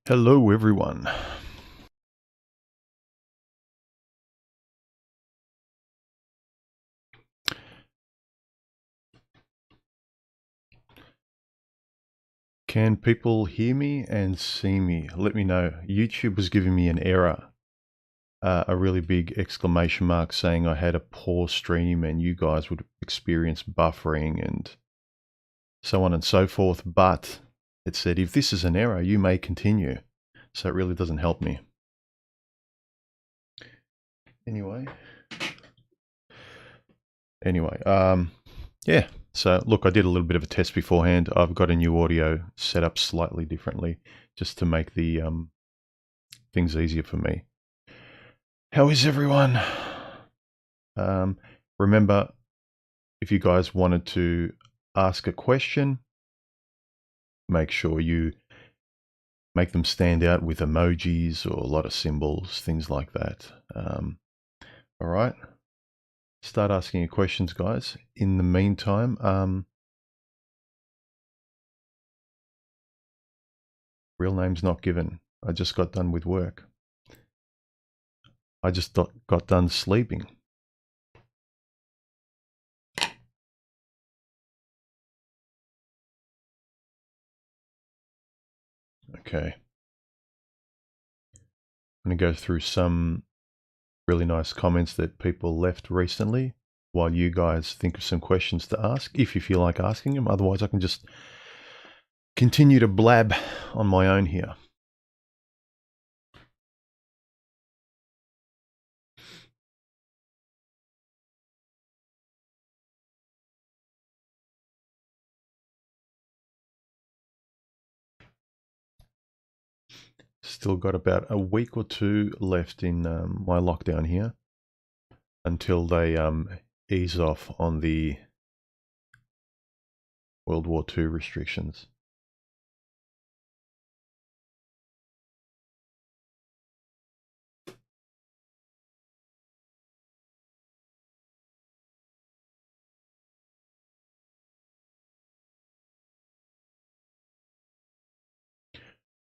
Hello, everyone. Can people hear me and see me? Let me know. YouTube was giving me an error, a really big exclamation mark saying I had a poor stream and you guys would experience buffering and so on and so forth. But it said, if this is an error, you may continue. So it really doesn't help me. Anyway, yeah. So look, I did a little bit of a test beforehand. I've got a new audio set up slightly differently just to make the things easier for me. How is everyone? Remember, if you guys wanted to ask a question, make sure you make them stand out with emojis or a lot of symbols, things like that. All right. Start asking your questions, guys. In the meantime, real name's not given. I just got done with work. I just got done sleeping. Okay. I'm going to go through some really nice comments that people left recently while you guys think of some questions to ask, if you feel like asking them. Otherwise, I can just continue to blab on my own here. Still got about a week or two left in my lockdown here until they ease off on the World War II restrictions.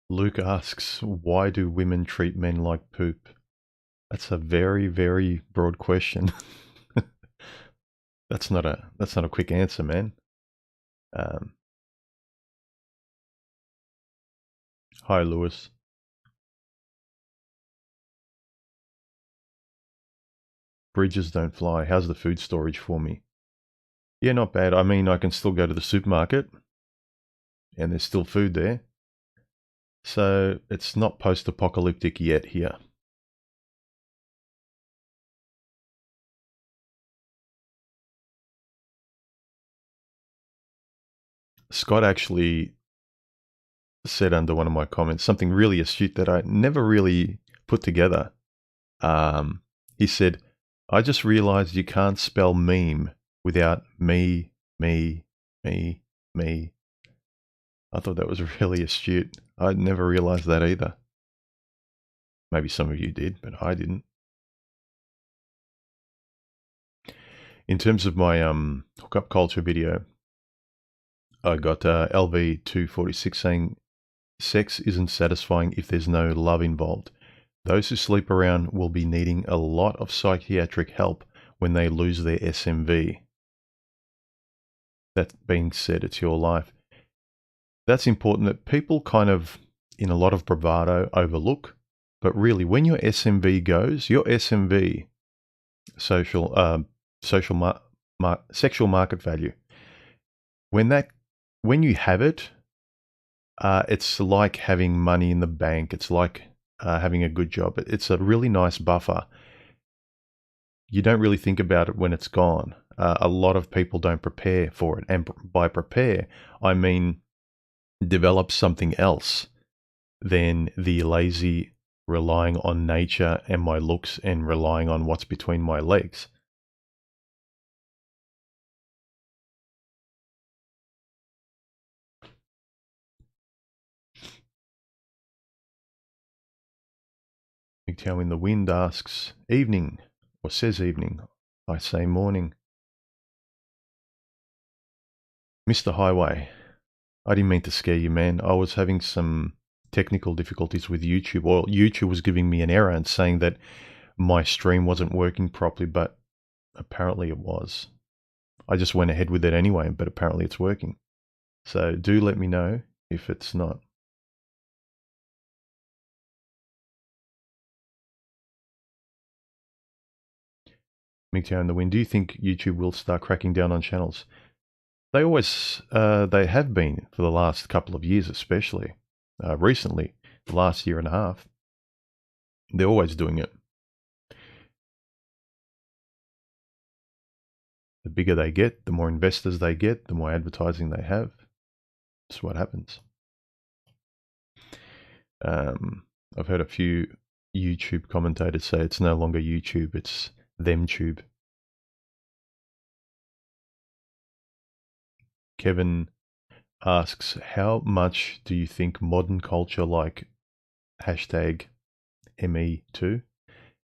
Luke asks, why do women treat men like poop? That's a very, very broad question. That's not a quick answer, man. Hi, Lewis. Bridges don't fly. How's the food storage for me? Yeah, not bad. I mean, I can still go to the supermarket and there's still food there. So it's not post-apocalyptic yet here. Scott actually said under one of my comments something really astute that I never really put together. He said, I just realized you can't spell meme without me, me, me, me. I thought that was really astute. I never realized that either. Maybe some of you did, but I didn't. In terms of my hookup culture video, I got LV246 saying, sex isn't satisfying if there's no love involved. Those who sleep around will be needing a lot of psychiatric help when they lose their SMV. That being said, it's your life. That's important that people kind of, in a lot of bravado, overlook. But really, when your SMV goes, your SMV, sexual market value, when you have it, it's like having money in the bank. It's like having a good job. It's a really nice buffer. You don't really think about it when it's gone. A lot of people don't prepare for it. And by prepare, I mean develop something else than the lazy relying on nature and my looks and relying on what's between my legs. Migtow in the Wind asks, evening, or says evening. I say morning. Mr. Highway, I didn't mean to scare you, man. I was having some technical difficulties with YouTube, or YouTube was giving me an error and saying that my stream wasn't working properly, but apparently it was. I just went ahead with it anyway, but apparently it's working. So do let me know if it's not. MGTOW in the wind. Do you think YouTube will start cracking down on channels? They always, they have been for the last couple of years, especially recently, the last year and a half. They're always doing it. The bigger they get, the more investors they get, the more advertising they have. That's what happens. I've heard a few YouTube commentators say it's no longer YouTube, it's ThemTube. Kevin asks, how much do you think modern culture like hashtag ME2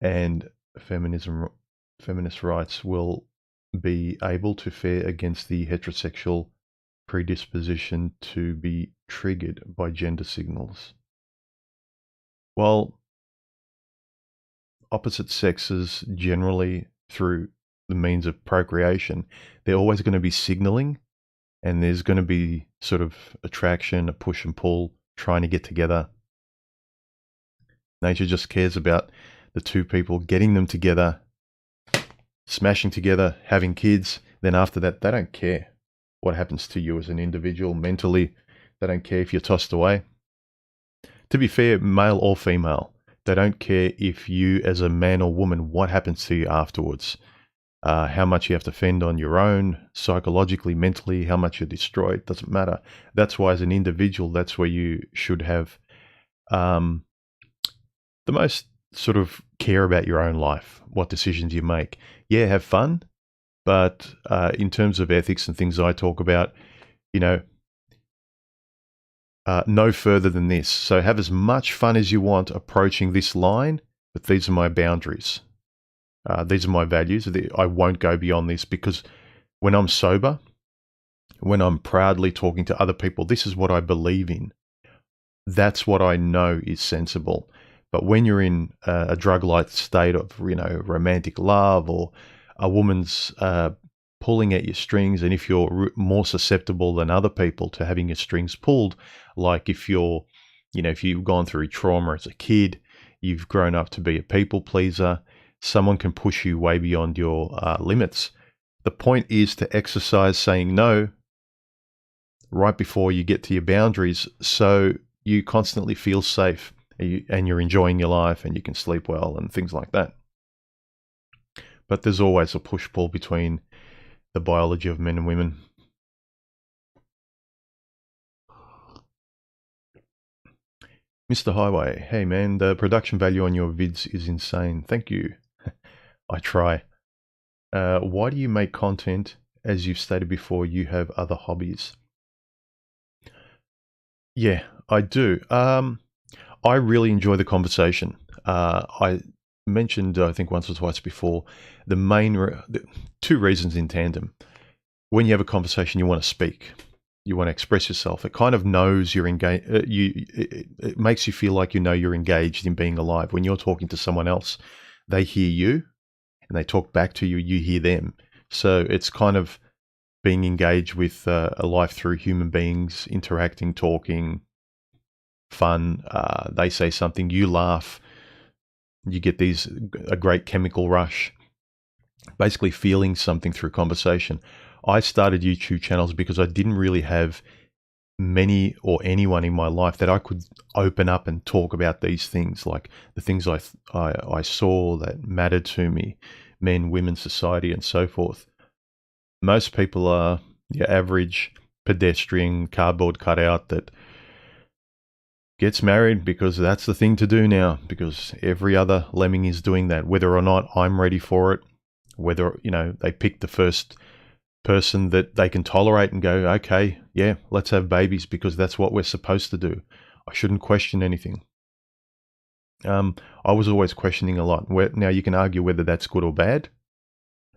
and feminist rights will be able to fare against the heterosexual predisposition to be triggered by gender signals? Well, opposite sexes generally, through the means of procreation, they're always going to be signaling, and there's going to be sort of attraction, a push and pull, trying to get together. Nature just cares about the two people, getting them together, smashing together, having kids. Then after that, they don't care what happens to you as an individual mentally. They don't care if you're tossed away. To be fair, male or female, they don't care if you as a man or woman, what happens to you afterwards. How much you have to fend on your own, psychologically, mentally, how much you're destroyed, doesn't matter. That's why as an individual, that's where you should have the most sort of care about your own life, what decisions you make. Yeah, have fun, but in terms of ethics and things I talk about, you know, no further than this. So have as much fun as you want approaching this line, but these are my boundaries. These are my values. I won't go beyond this, because when I'm sober, when I'm proudly talking to other people, this is what I believe in. That's what I know is sensible. But when you're in a drug-like state of, romantic love, or a woman's pulling at your strings, and if you're more susceptible than other people to having your strings pulled, like if you're, if you've gone through trauma as a kid, you've grown up to be a people pleaser, someone can push you way beyond your limits. The point is to exercise saying no right before you get to your boundaries, so you constantly feel safe and you're enjoying your life and you can sleep well and things like that. But there's always a push-pull between the biology of men and women. Mr. Highway, hey man, the production value on your vids is insane. Thank you. I try. Why do you make content? As you've stated before, you have other hobbies. Yeah, I do. I really enjoy the conversation. I mentioned, I think once or twice before, the two reasons in tandem. When you have a conversation, you want to speak. You want to express yourself. It kind of knows you're engaged. It makes you feel like you're engaged in being alive. When you're talking to someone else, they hear you and they talk back to you, you hear them. So it's kind of being engaged with a life through human beings, interacting, talking, fun. They say something, you laugh. You get a great chemical rush. Basically feeling something through conversation. I started YouTube channels because I didn't really have many or anyone in my life that I could open up and talk about these things, like the things I saw that mattered to me, men, women, society, and so forth. Most people are your average pedestrian cardboard cutout that gets married because that's the thing to do now, because every other lemming is doing that, whether or not I'm ready for it, whether, they pick the first person that they can tolerate and go, okay, yeah, let's have babies because that's what we're supposed to do. I shouldn't question anything. I was always questioning a lot. Now you can argue whether that's good or bad,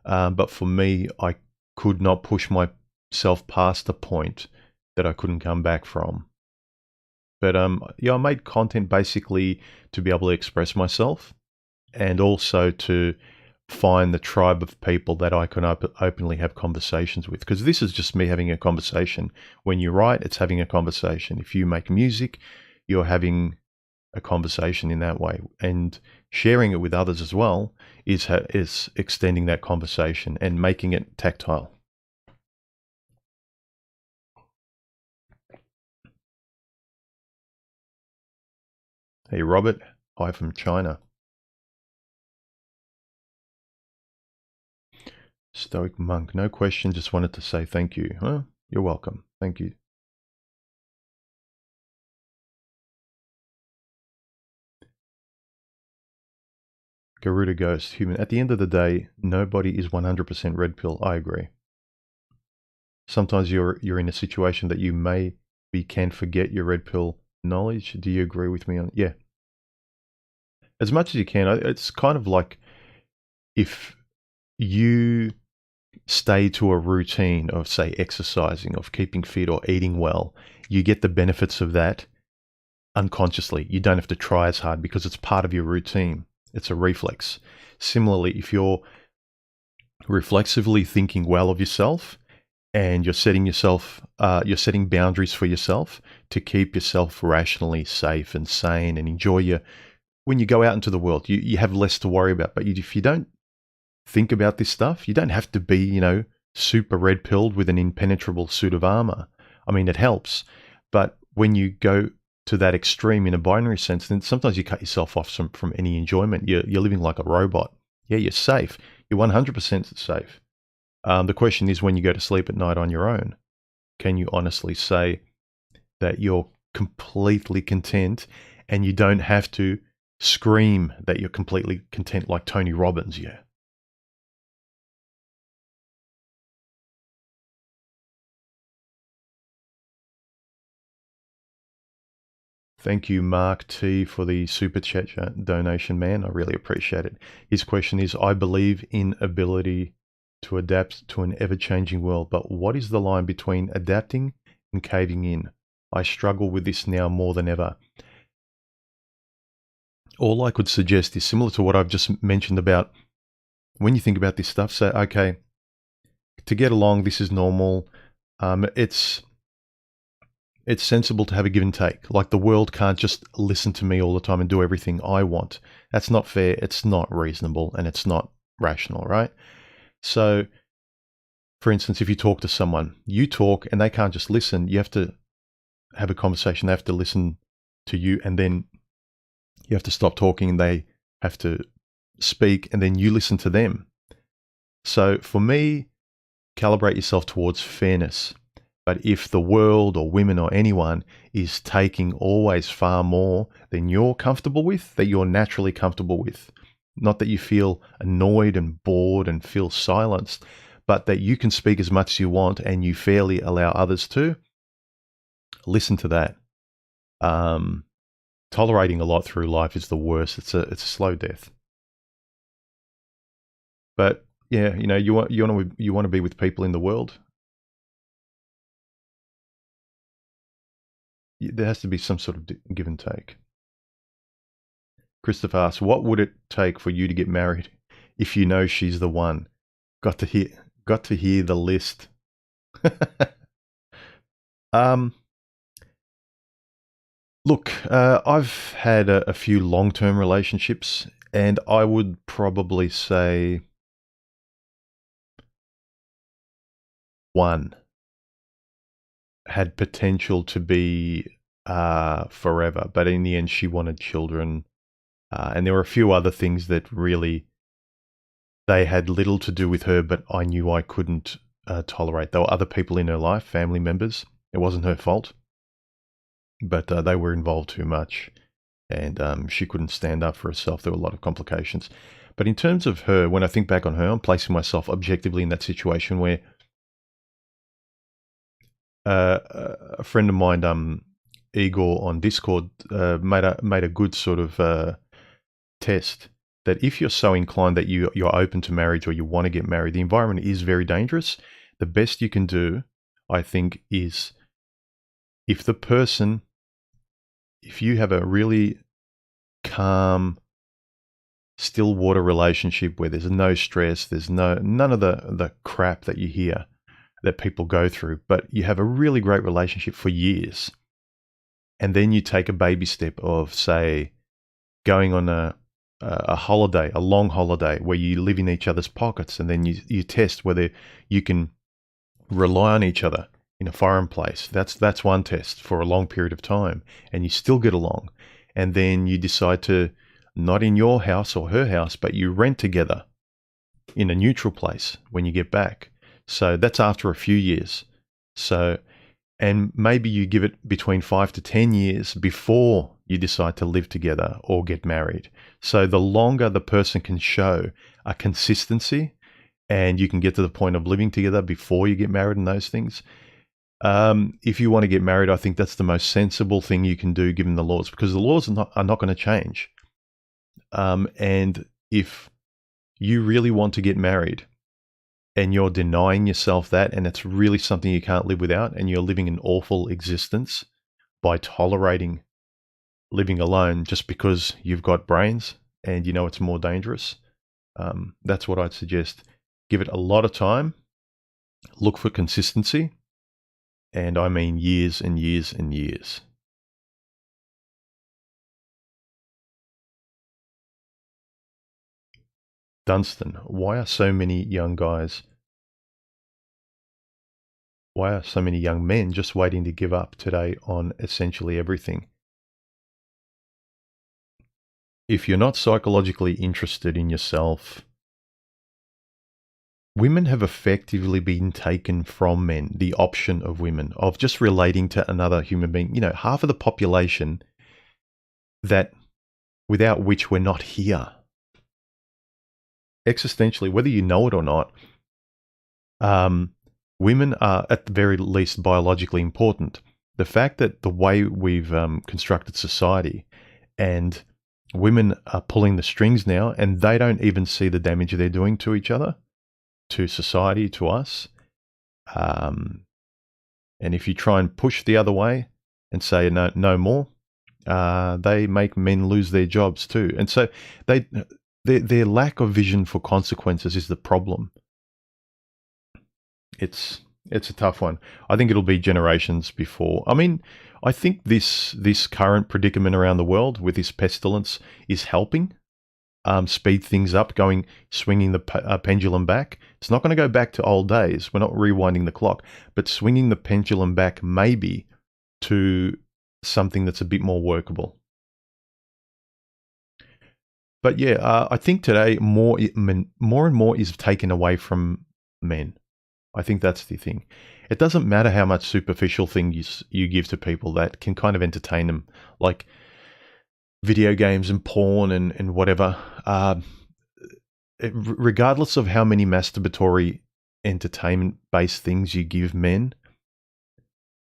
but for me, I could not push myself past the point that I couldn't come back from. But yeah, I made content basically to be able to express myself and also to find the tribe of people that I can openly have conversations with. Because this is just me having a conversation. When you write, it's having a conversation. If you make music, you're having a conversation in that way. And sharing it with others as well is extending that conversation and making it tactile. Hey, Robert. Hi from China. Stoic monk. No question. Just wanted to say thank you. Huh? You're welcome. Thank you. Garuda Ghost. Human. At the end of the day, nobody is 100% red pill. I agree. Sometimes you're in a situation that you can forget your red pill knowledge. Do you agree with me on? Yeah. As much as you can. It's kind of like if you stay to a routine of, say, exercising, of keeping fit or eating well, you get the benefits of that unconsciously. You don't have to try as hard because it's part of your routine. It's a reflex. Similarly, if you're reflexively thinking well of yourself and you're setting boundaries for yourself to keep yourself rationally safe and sane and enjoy when you go out into the world, you have less to worry about. But if you don't think about this stuff, you don't have to be, super red pilled with an impenetrable suit of armor. I mean, it helps. But when you go to that extreme in a binary sense, then sometimes you cut yourself off from any enjoyment. You're living like a robot. Yeah, you're safe. You're 100% safe. The question is, when you go to sleep at night on your own, can you honestly say that you're completely content and you don't have to scream that you're completely content like Tony Robbins? Yeah. Thank you, Mark T, for the super chat donation, man. I really appreciate it. His question is, I believe in ability to adapt to an ever-changing world, but what is the line between adapting and caving in? I struggle with this now more than ever. All I could suggest is similar to what I've just mentioned about when you think about this stuff, say, okay, to get along, this is normal. It's sensible to have a give and take. Like, the world can't just listen to me all the time and do everything I want. That's not fair. It's not reasonable, and it's not rational, right? So, for instance, if you talk to someone, you talk and they can't just listen. You have to have a conversation. They have to listen to you, and then you have to stop talking and they have to speak, and then you listen to them. So for me, calibrate yourself towards fairness. But if the world or women or anyone is taking always far more than you're comfortable with, that you're naturally comfortable with, not that you feel annoyed and bored and feel silenced, but that you can speak as much as you want and you fairly allow others to, listen to that. Tolerating a lot through life is the worst. It's a slow death. But yeah, you want to be with people in the world. There has to be some sort of give and take. Christopher asks, what would it take for you to get married if you know she's the one? Got to hear the list. Look, I've had a few long-term relationships, and I would probably say one had potential to be forever, but in the end, she wanted children, and there were a few other things that really they had little to do with her, but I knew I couldn't tolerate. There were other people in her life, family members. It wasn't her fault, but they were involved too much, and she couldn't stand up for herself. There were a lot of complications. But in terms of her, when I think back on her, I'm placing myself objectively in that situation where a friend of mine, Igor on Discord, made a good sort of test that if you're so inclined that you're open to marriage or you want to get married, the environment is very dangerous. The best you can do, I think, is if the person if you have a really calm, still water relationship where there's no stress, there's none of the crap that you hear that people go through, but you have a really great relationship for years, and then you take a baby step of, say, going on a holiday, a long holiday where you live in each other's pockets, and then you test whether you can rely on each other in a foreign place. That's one test for a long period of time, and you still get along. And then you decide to, not in your house or her house, but you rent together in a neutral place when you get back. So that's after a few years. So, and maybe you give it between 5 to 10 years before you decide to live together or get married. So the longer the person can show a consistency, and you can get to the point of living together before you get married and those things. If you want to get married, I think that's the most sensible thing you can do given the laws, because the laws are not going to change. And if you really want to get married and you're denying yourself that, and it's really something you can't live without, and you're living an awful existence by tolerating living alone just because you've got brains and you know it's more dangerous, that's what I'd suggest. Give it a lot of time, look for consistency, and I mean years and years and years. Dunstan, why are so many young men just waiting to give up today on essentially everything? If you're not psychologically interested in yourself, women have effectively been taken from men, the option of women, of just relating to another human being. You know, half of the population that without which we're not here. Existentially, whether you know it or not, women are at the very least biologically important. The fact that the way we've constructed society, and women are pulling the strings now, and they don't even see the damage they're doing to each other, to society, to us. And if you try and push the other way and say no more, they make men lose their jobs too. And so their lack of vision for consequences is the problem. It's a tough one. I think it'll be generations before. I mean, I think this current predicament around the world with this pestilence is helping speed things up, swinging the pendulum back. It's not going to go back to old days. We're not rewinding the clock, but swinging the pendulum back maybe to something that's a bit more workable. But yeah, I think today more and more is taken away from men. I think that's the thing. It doesn't matter how much superficial things you give to people that can kind of entertain them, like video games and porn and whatever. Regardless of how many masturbatory entertainment-based things you give men,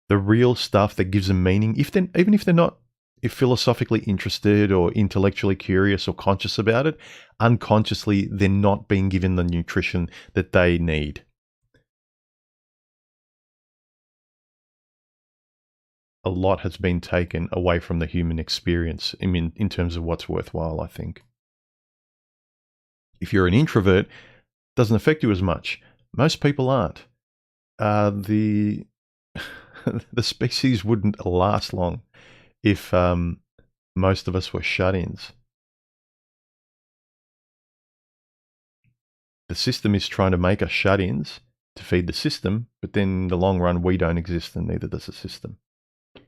the real stuff that gives them meaning, even if they're not philosophically interested or intellectually curious or conscious about it, unconsciously they're not being given the nutrition that they need. A lot has been taken away from the human experience in terms of what's worthwhile, I think. If you're an introvert, it doesn't affect you as much. Most people aren't. The the species wouldn't last long if most of us were shut-ins. The system is trying to make us shut-ins to feed the system, but then in the long run, we don't exist and neither does the system.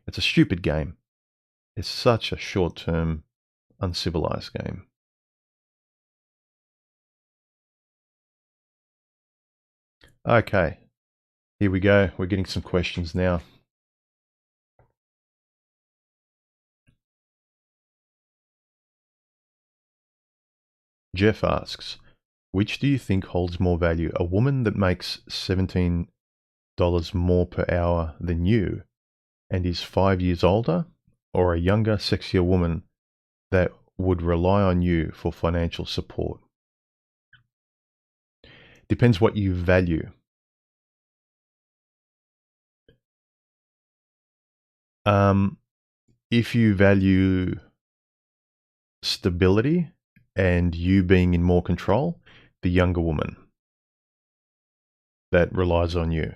It's a stupid game. It's such a short-term, uncivilized game. Okay, here we go. We're getting some questions now. Jeff asks, which do you think holds more value? A woman that makes $17 more per hour than you and is 5 years older, or a younger, sexier woman that would rely on you for financial support? Depends what you value. If you value stability and you being in more control, the younger woman that relies on you.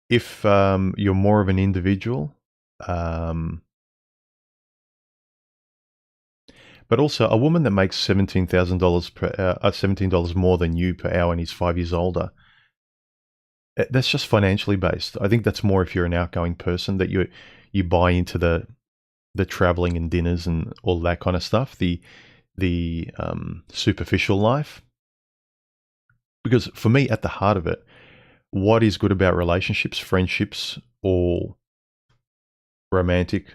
If you're more of an individual, um, but also a woman that makes $17,000 per hour, $17 more than you per hour and is 5 years older, that's just financially based. I think that's more if you're an outgoing person that you buy into the traveling and dinners and all that kind of stuff, the superficial life. Because for me, at the heart of it, what is good about relationships, friendships, or romantic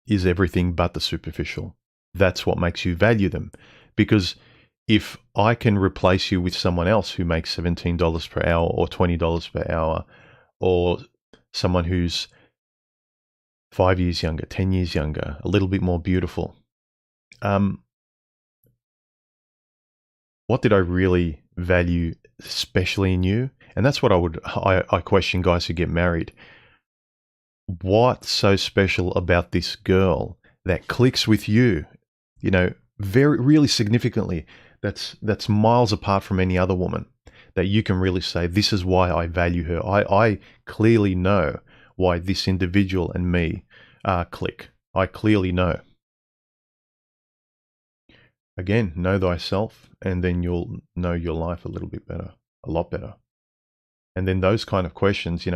is everything but the superficial. That's what makes you value them. Because if I can replace you with someone else who makes $17 per hour or $20 per hour, or someone who's 5 years younger, 10 years younger, a little bit more beautiful, what did I really value, especially in you? And that's what I question guys who get married. What's so special about this girl that clicks with you? You know, very really significantly. That's miles apart from any other woman. That you can really say, this is why I value her. I clearly know why this individual and me click. I clearly know. Again, know thyself, and then you'll know your life a little bit better, a lot better. And then those kind of questions,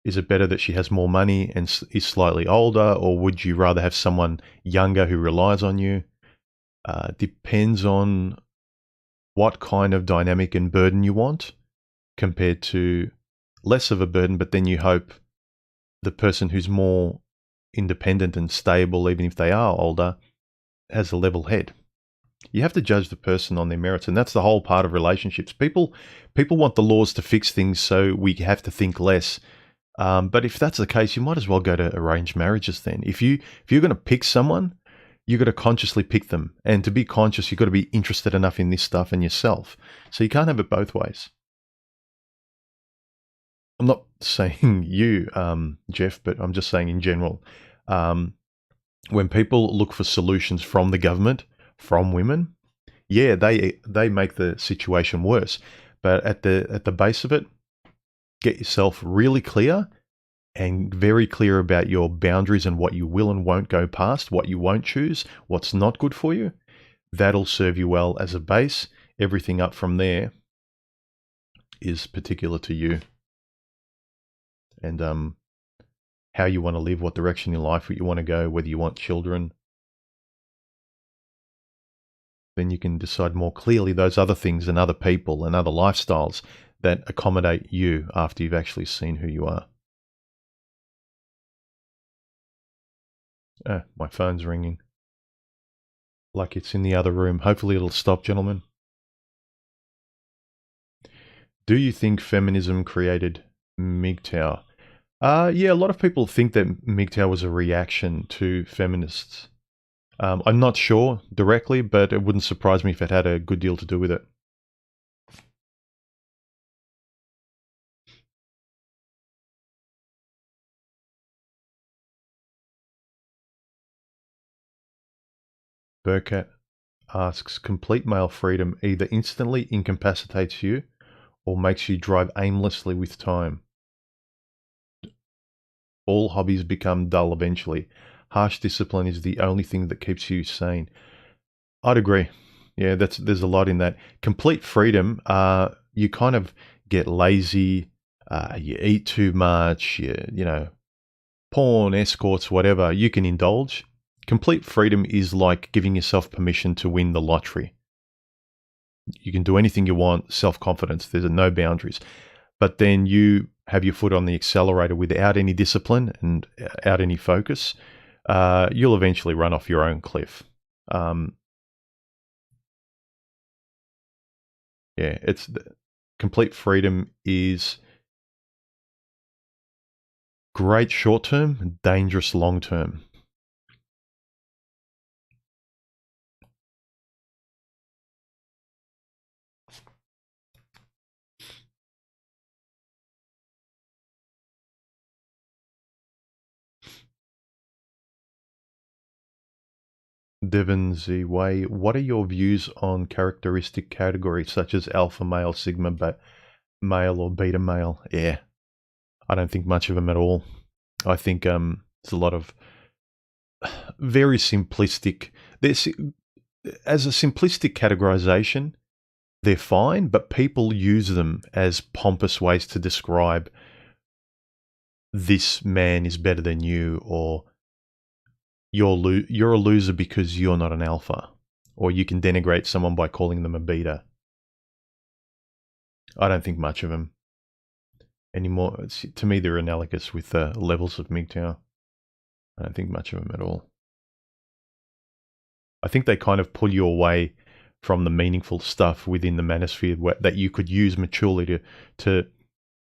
is it better that she has more money and is slightly older, or would you rather have someone younger who relies on you? Depends on what kind of dynamic and burden you want, compared to less of a burden, but then you hope the person who's more independent and stable, even if they are older, has a level head. You have to judge the person on their merits, and that's the whole part of relationships. People want the laws to fix things, so we have to think less. But if that's the case, you might as well go to arranged marriages then. If you're going to pick someone, you got to consciously pick them, and to be conscious, you've got to be interested enough in this stuff and yourself. So you can't have it both ways. I'm not saying you, Jeff, but I'm just saying in general. Um, when people look for solutions from the government, from women, yeah, they make the situation worse. But at the base of it, get yourself really clear and very clear about your boundaries and what you will and won't go past, what you won't choose, what's not good for you. That'll serve you well as a base. Everything up from there is particular to you and how you want to live, what direction in life you want to go, whether you want children. Then you can decide more clearly those other things and other people and other lifestyles that accommodate you after you've actually seen who you are. My phone's ringing. Like it's in the other room. Hopefully it'll stop, gentlemen. Do you think feminism created MGTOW? Yeah, a lot of people think that MGTOW was a reaction to feminists. I'm not sure directly, but it wouldn't surprise me if it had a good deal to do with it. Burkat asks, complete male freedom either instantly incapacitates you or makes you drive aimlessly with time. All hobbies become dull eventually. Harsh discipline is the only thing that keeps you sane. I'd agree. Yeah, there's a lot in that. Complete freedom, you kind of get lazy, you eat too much, porn, escorts, whatever, you can indulge. Complete freedom is like giving yourself permission to win the lottery. You can do anything you want, self-confidence, there's no boundaries. But then you have your foot on the accelerator without any discipline and out any focus, you'll eventually run off your own cliff. Yeah, complete freedom is great short term, dangerous long term. Devon Z Way, what are your views on characteristic categories such as alpha male, sigma male, or beta male? Yeah, I don't think much of them at all. I think there's a lot of very simplistic. There's, as a simplistic categorization, they're fine, but people use them as pompous ways to describe this man is better than you, or you're a loser because you're not an alpha, or you can denigrate someone by calling them a beta. I don't think much of them anymore. To me, they're analogous with levels of MGTOW. I don't think much of them at all. I think they kind of pull you away from the meaningful stuff within the manosphere that you could use maturely to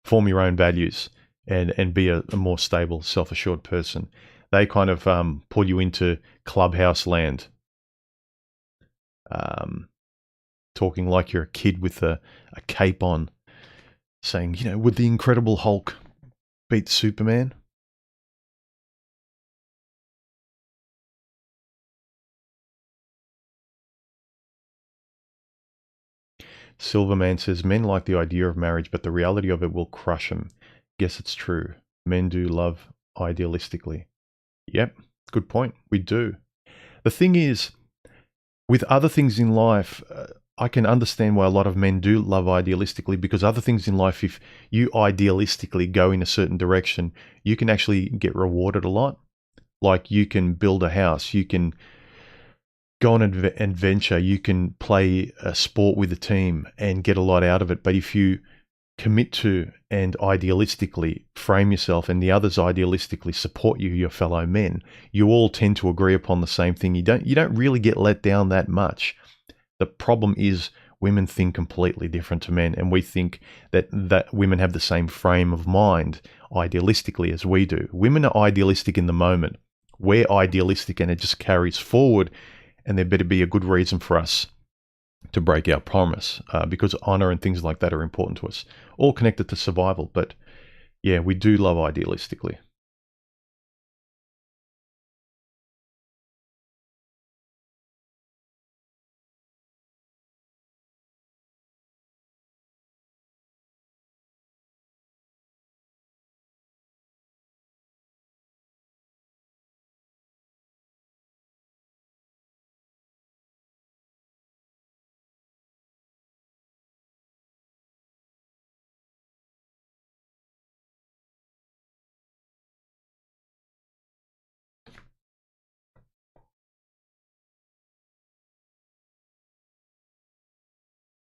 form your own values and be a more stable, self-assured person. They kind of pull you into clubhouse land, talking like you're a kid with a cape on, saying, you know, would the Incredible Hulk beat Superman? Silverman says, men like the idea of marriage, but the reality of it will crush them. Guess it's true. Men do love idealistically. Yep, good point. We do. The thing is, with other things in life, I can understand why a lot of men do love idealistically, because other things in life, if you idealistically go in a certain direction, you can actually get rewarded a lot. Like you can build a house, you can go on an adventure, you can play a sport with a team and get a lot out of it. But if you commit to and idealistically frame yourself, and the others idealistically support you, your fellow men, you all tend to agree upon the same thing. You don't really get let down that much. The problem is women think completely different to men, and we think that women have the same frame of mind idealistically as we do. Women are idealistic in the moment. We're idealistic, and it just carries forward, and there better be a good reason for us to break our promise, because honor and things like that are important to us, all connected to survival. But yeah, we do love idealistically.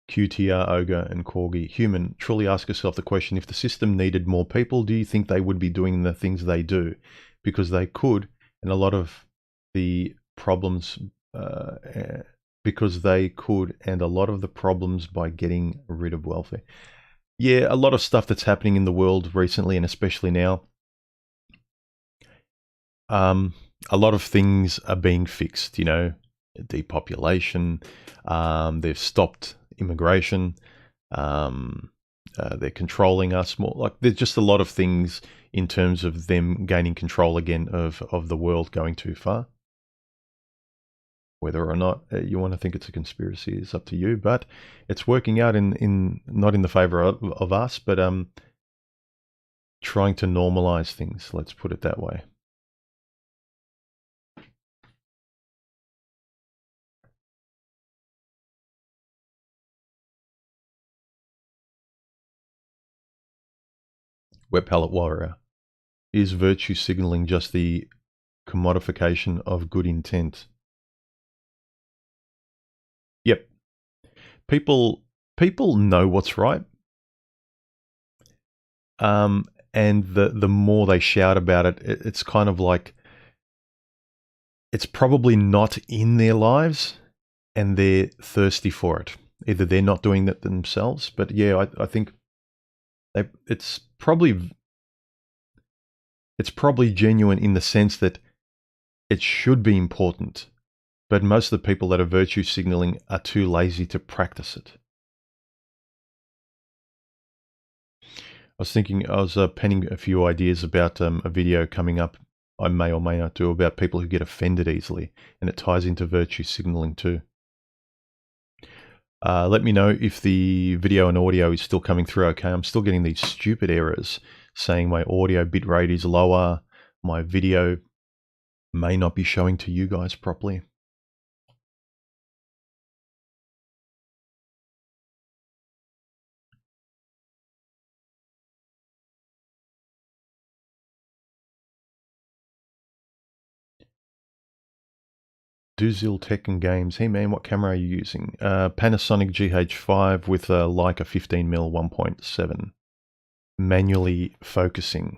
QTR, Ogre, and Corgi. Human, truly ask yourself the question, if the system needed more people, do you think they would be doing the things they do? Because they could, and a lot of the problems, because they could, and a lot of the problems by getting rid of welfare. Yeah, a lot of stuff that's happening in the world recently, and especially now. A lot of things are being fixed, you know, depopulation, they've stopped immigration, they're controlling us more. Like, there's just a lot of things in terms of them gaining control again of the world going too far. Whether or not you want to think it's a conspiracy is up to you, but it's working out in not in the favor of us, but trying to normalize things, let's put it that way. Wet Palette Warrior. Is virtue signaling just the commodification of good intent? Yep. People know what's right. And the more they shout about it, it's kind of like it's probably not in their lives, and they're thirsty for it. Either they're not doing that themselves, but yeah, I think it's probably genuine in the sense that it should be important, but most of the people that are virtue signaling are too lazy to practice it. I was penning a few ideas about a video coming up I may or may not do about people who get offended easily, and it ties into virtue signaling too. Let me know if the video and audio is still coming through okay. I'm still getting these stupid errors saying my audio bitrate is lower, my video may not be showing to you guys properly. Duzil Tech and Games. Hey man, what camera are you using? Panasonic GH5 with a Leica 15mm 1.7. Manually focusing.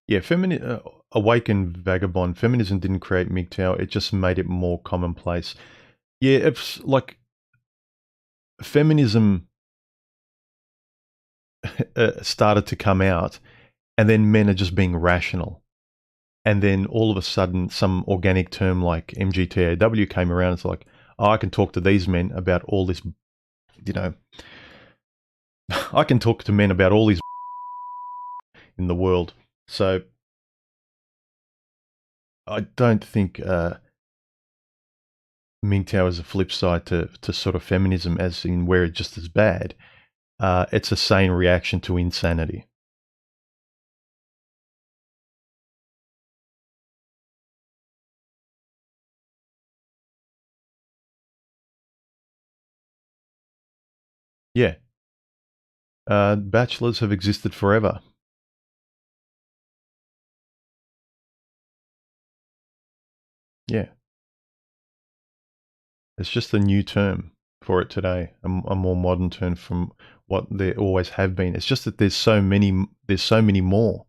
Yeah, Awakened Vagabond. Feminism didn't create MGTOW, it just made it more commonplace. Yeah, it's like feminism started to come out, and then men are just being rational. And then all of a sudden, some organic term like MGTAW came around. It's like, oh, I can talk to these men about all this, you know, I can talk to men about all these in the world. So I don't think MGTOW is a flip side to sort of feminism, as in where it's just as bad. It's a sane reaction to insanity. Yeah. Bachelors have existed forever. Yeah. It's just a new term for it today, a more modern term from what there always have been. It's just that there's so many more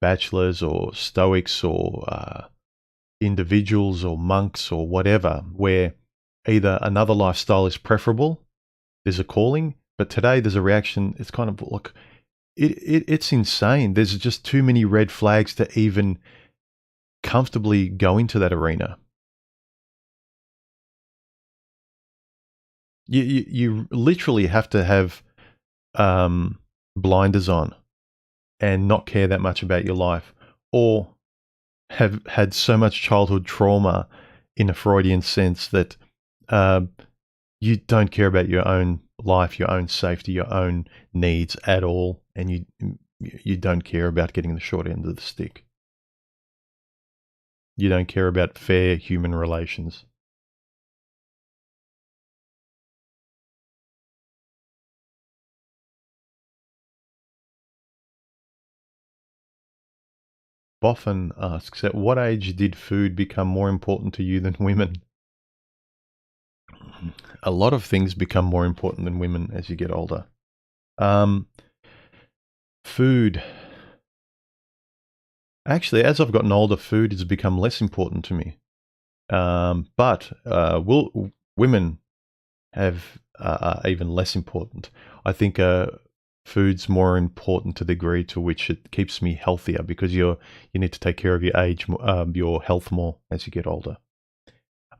bachelors or stoics or individuals or monks or whatever, where either another lifestyle is preferable, there's a calling, but today there's a reaction. It's kind of like it's insane. There's just too many red flags to even comfortably go into that arena. You literally have to have blinders on and not care that much about your life, or have had so much childhood trauma in a Freudian sense that you don't care about your own life, your own safety, your own needs at all, and you don't care about getting the short end of the stick. You don't care about fair human relations. Boffin asks, at what age did food become more important to you than women? A lot of things become more important than women as you get older. Food. Actually, as I've gotten older, food has become less important to me. But women are even less important. I think food's more important to the degree to which it keeps me healthier, because you need to take care of your health more as you get older.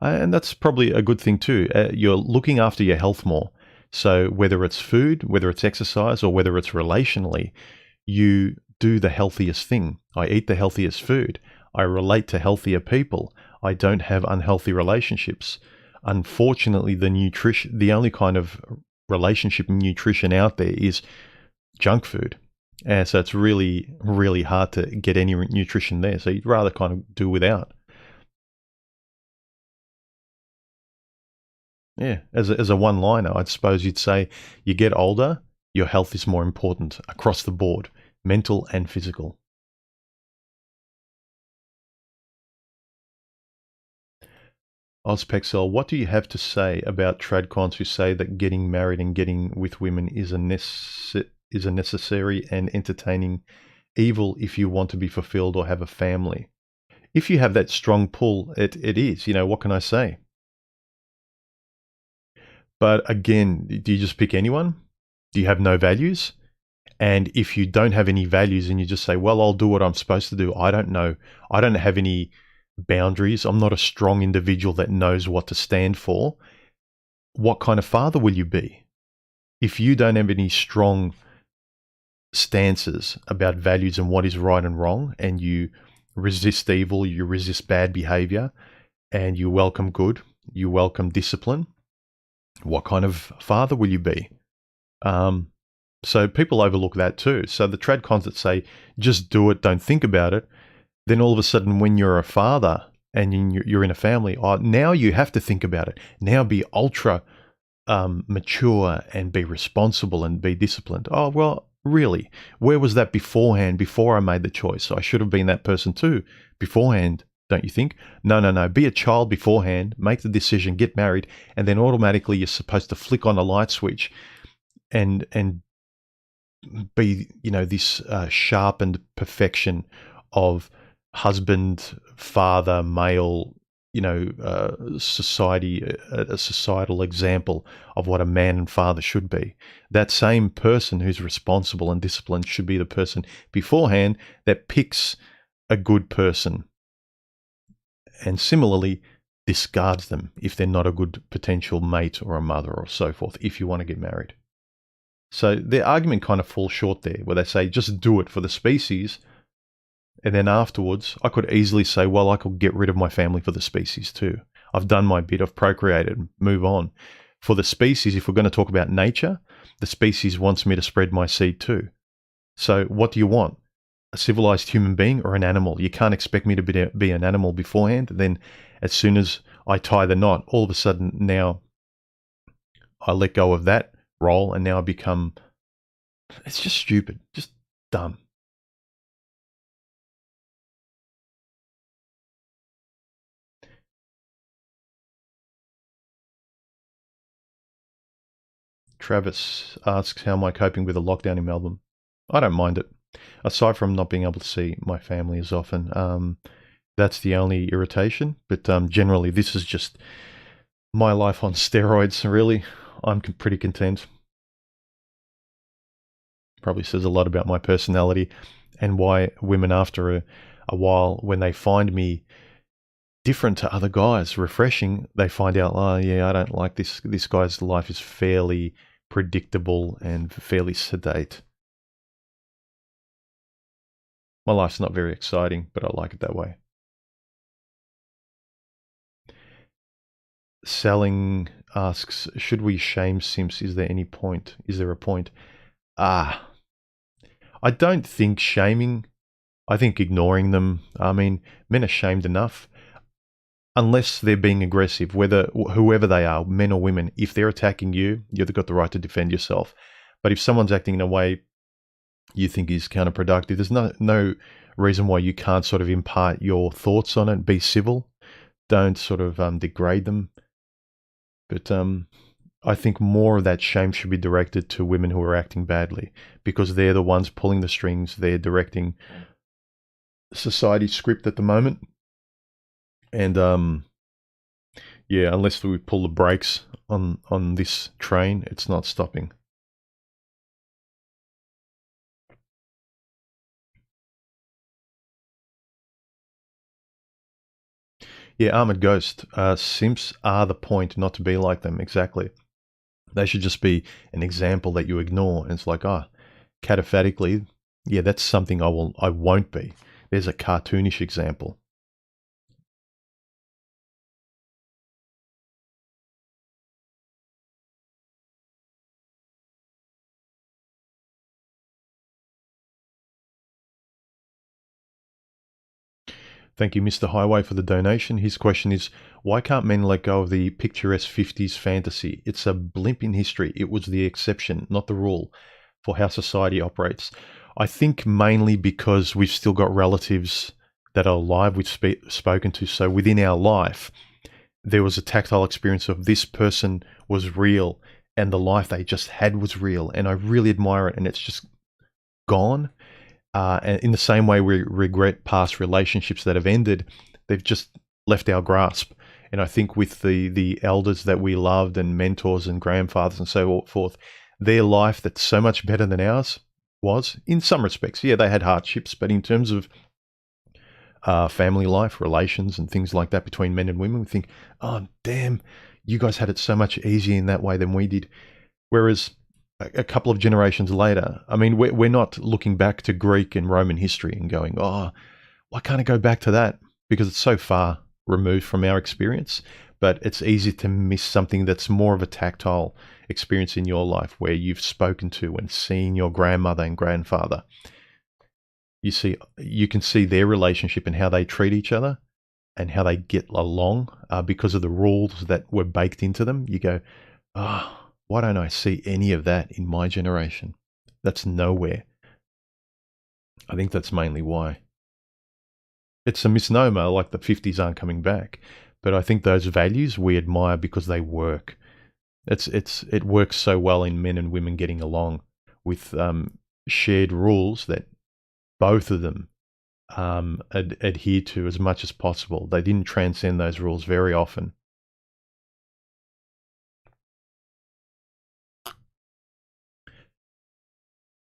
And that's probably a good thing too. You're looking after your health more. So whether it's food, whether it's exercise, or whether it's relationally, you do the healthiest thing. I eat the healthiest food. I relate to healthier people. I don't have unhealthy relationships. Unfortunately, the only kind of relationship and nutrition out there is junk food. And so it's really, really hard to get any nutrition there. So you'd rather kind of do without. Yeah, as a one-liner, I'd suppose you'd say you get older, your health is more important across the board, mental and physical. Ozpexel, what do you have to say about tradcons who say that getting married and getting with women is a necessary and entertaining evil if you want to be fulfilled or have a family? If you have that strong pull, it is. What can I say? But again, do you just pick anyone? Do you have no values? And if you don't have any values and you just say, well, I'll do what I'm supposed to do, I don't know. I don't have any boundaries, I'm not a strong individual that knows what to stand for, what kind of father will you be? If you don't have any strong stances about values and what is right and wrong, and you resist evil, you resist bad behavior, and you welcome good, you welcome discipline, what kind of father will you be? So people overlook that too. So the trad cons that say, just do it, don't think about it, then all of a sudden when you're a father and you're in a family, now you have to think about it. Now be ultra mature and be responsible and be disciplined. Oh, well, really? Where was that beforehand, before I made the choice? I should have been that person too beforehand, don't you think? No. Be a child beforehand, make the decision, get married, and then automatically you're supposed to flick on a light switch and be, this sharpened perfection of husband, father, male, society, a societal example of what a man and father should be. That same person who's responsible and disciplined should be the person beforehand that picks a good person, and similarly discards them if they're not a good potential mate or a mother or so forth, if you want to get married. So their argument kind of falls short there, where they say, just do it for the species. And then afterwards, I could easily say, well, I could get rid of my family for the species too. I've done my bit, I've procreated, move on. For the species, if we're going to talk about nature, the species wants me to spread my seed too. So what do you want? A civilized human being or an animal? You can't expect me to be an animal beforehand. Then as soon as I tie the knot, all of a sudden now I let go of that role and now I become, it's just stupid, just dumb. Travis asks, how am I coping with the lockdown in Melbourne? I don't mind it. Aside from not being able to see my family as often, that's the only irritation. But generally, this is just my life on steroids, really. I'm pretty content. Probably says a lot about my personality and why women, after a while, when they find me different to other guys, refreshing, they find out, oh yeah, I don't like this. This guy's life is fairly predictable and fairly sedate. My life's not very exciting, but I like it that way. Selling asks, should we shame simps? Is there any point? Is there a point? I don't think shaming. I think ignoring them. I mean, men are shamed enough. Unless they're being aggressive, whoever they are, men or women, if they're attacking you, you've got the right to defend yourself. But if someone's acting in a way you think is counterproductive, there's no reason why you can't sort of impart your thoughts on it, be civil. Don't sort of degrade them. But I think more of that shame should be directed to women who are acting badly, because they're the ones pulling the strings. They're directing society's script at the moment. And yeah, unless we pull the brakes on this train, it's not stopping. Yeah, Armored Ghost. Simps are the point, not to be like them. Exactly. They should just be an example that you ignore. And it's like, cataphatically, yeah, that's something I won't be. There's a cartoonish example. Thank you, Mr. Highway, for the donation. His question is, why can't men let go of the picturesque 50s fantasy? It's a blimp in history. It was the exception, not the rule, for how society operates. I think mainly because we've still got relatives that are alive we've spoken to. So within our life, there was a tactile experience of this person was real and the life they just had was real. And I really admire it. And it's just gone. And in the same way we regret past relationships that have ended, they've just left our grasp. And I think with the elders that we loved and mentors and grandfathers and so forth, their life that's so much better than ours was, in some respects. Yeah, they had hardships, but in terms of family life, relations, and things like that between men and women. We think, oh, damn, you guys had it so much easier in that way than we did. Whereas a couple of generations later, I mean, we're not looking back to Greek and Roman history and going, oh, why can't I go back to that? Because it's so far removed from our experience. But it's easy to miss something that's more of a tactile experience in your life, where you've spoken to and seen your grandmother and grandfather. You can see their relationship and how they treat each other and how they get along because of the rules that were baked into them. You go, oh, why don't I see any of that in my generation? That's nowhere. I think that's mainly why. It's a misnomer, like the 50s aren't coming back. But I think those values we admire because they work. It works so well in men and women getting along with shared rules that both of them adhere to as much as possible. They didn't transcend those rules very often.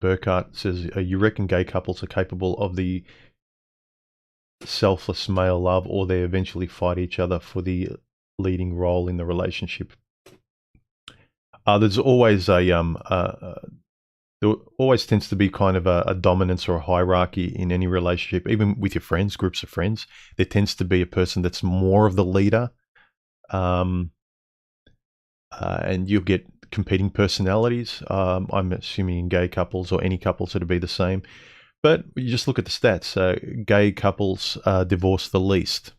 Burkhart says, you reckon gay couples are capable of the selfless male love, or they eventually fight each other for the leading role in the relationship? There's always there always tends to be kind of a dominance or a hierarchy in any relationship, even with your friends, groups of friends. There tends to be a person that's more of the leader, and you'll get competing personalities. I'm assuming in gay couples or any couples it'll be the same. But you just look at the stats. Gay couples divorce the least.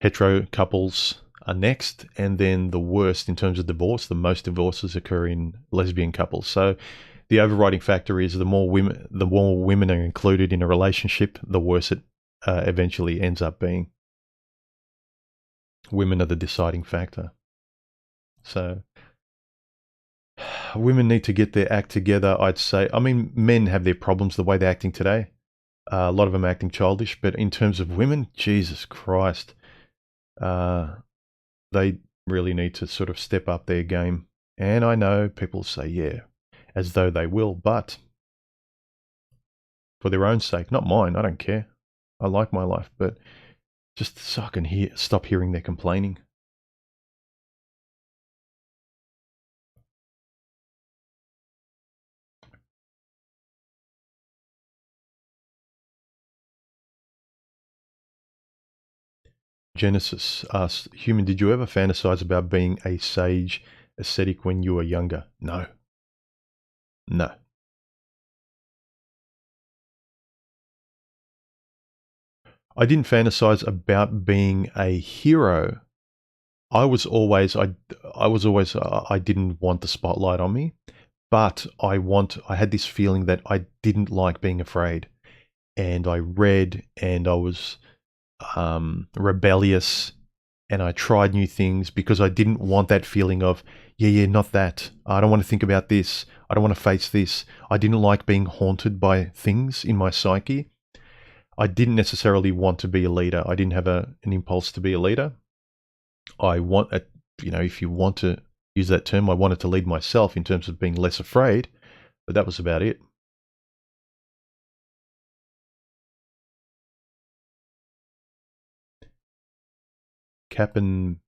Hetero couples are next, and then the worst in terms of divorce. The most divorces occur in lesbian couples. So the overriding factor is the more women are included in a relationship, the worse it eventually ends up being. Women are the deciding factor. So women need to get their act together, I'd say. I mean, men have their problems the way they're acting today. A lot of them are acting childish, but in terms of women, Jesus Christ, they really need to sort of step up their game. And I know people say, yeah, as though they will, but for their own sake, not mine, I don't care. I like my life, but just so I can stop hearing their complaining. Genesis asks, human, did you ever fantasize about being a sage ascetic when you were younger? No. No. I didn't fantasize about being a hero. I didn't want the spotlight on me, but I had this feeling that I didn't like being afraid. And I read, and I was rebellious, and I tried new things because I didn't want that feeling of, yeah, not that. I don't want to think about this. I don't want to face this. I didn't like being haunted by things in my psyche. I didn't necessarily want to be a leader. I didn't have an impulse to be a leader. If you want to use that term, I wanted to lead myself in terms of being less afraid, but that was about it. Captain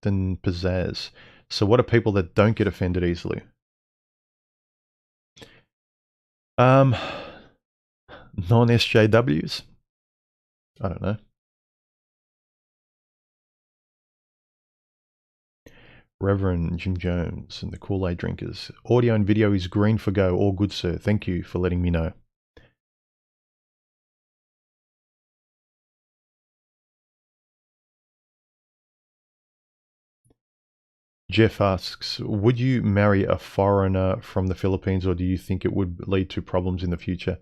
Pizzazz. So what are people that don't get offended easily? Non-SJWs? I don't know. Reverend Jim Jones and the Kool-Aid drinkers. Audio and video is green for go. All good, sir. Thank you for letting me know. Jeff asks, would you marry a foreigner from the Philippines, or do you think it would lead to problems in the future?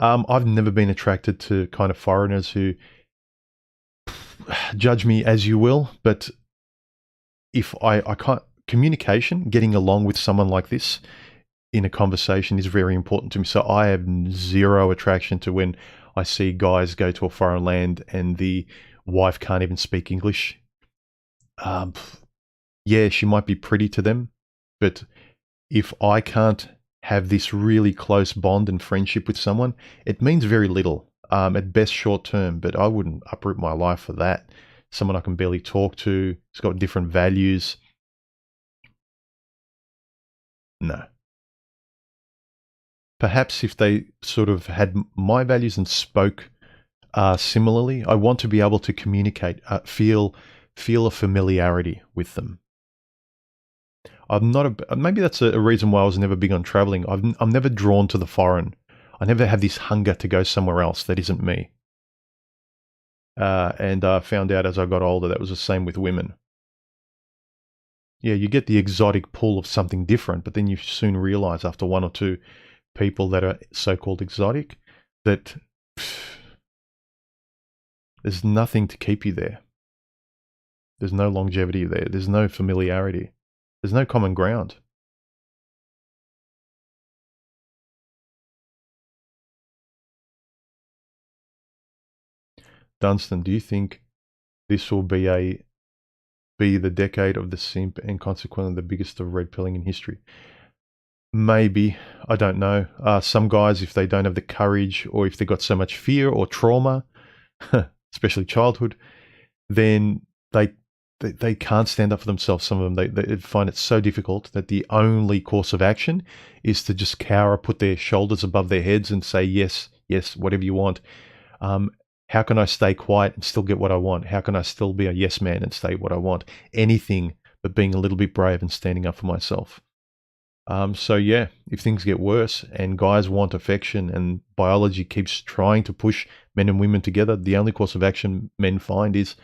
I've never been attracted to kind of foreigners who, judge me as you will, but if I can't, communication, getting along with someone like this in a conversation is very important to me. So I have zero attraction to when I see guys go to a foreign land and the wife can't even speak English. Yeah, she might be pretty to them, but if I can't have this really close bond and friendship with someone, it means very little. At best short term, but I wouldn't uproot my life for that. Someone I can barely talk to, has got different values. No. Perhaps if they sort of had my values and spoke similarly, I want to be able to communicate, feel a familiarity with them. I'm not maybe that's a reason why I was never big on traveling. I'm never drawn to the foreign. I never have this hunger to go somewhere else that isn't me. And I found out as I got older that was the same with women. Yeah, you get the exotic pull of something different, but then you soon realize after one or two people that are so-called exotic that there's nothing to keep you there. There's no longevity there. There's no familiarity. There's no common ground. Dunstan, do you think this will be the decade of the simp and consequently the biggest of red pilling in history? Maybe. I don't know. Some guys, if they don't have the courage or if they've got so much fear or trauma, especially childhood, then they can't stand up for themselves. Some of them, they find it so difficult that the only course of action is to just cower, put their shoulders above their heads and say, yes, yes, whatever you want. How can I stay quiet and still get what I want? How can I still be a yes man and say what I want? Anything but being a little bit brave and standing up for myself. So yeah, if things get worse and guys want affection and biology keeps trying to push men and women together, the only course of action men find is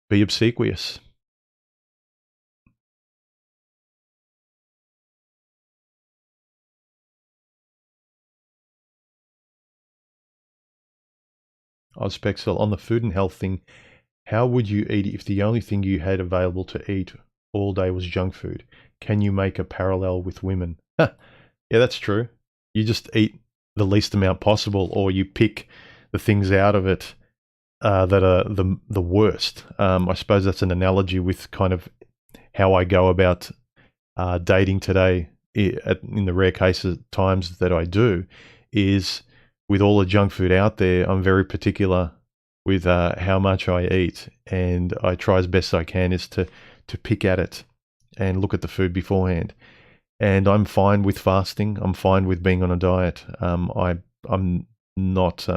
be obsequious. Spexel, on the food and health thing, how would you eat if the only thing you had available to eat all day was junk food? Can you make a parallel with women? Yeah, that's true. You just eat the least amount possible, or you pick the things out of it that are the worst. I suppose that's an analogy with kind of how I go about dating today. In the rare cases times that I do, is with all the junk food out there, I'm very particular with how much I eat, and I try as best I can is to pick at it and look at the food beforehand. And I'm fine with fasting. I'm fine with being on a diet. I'm not.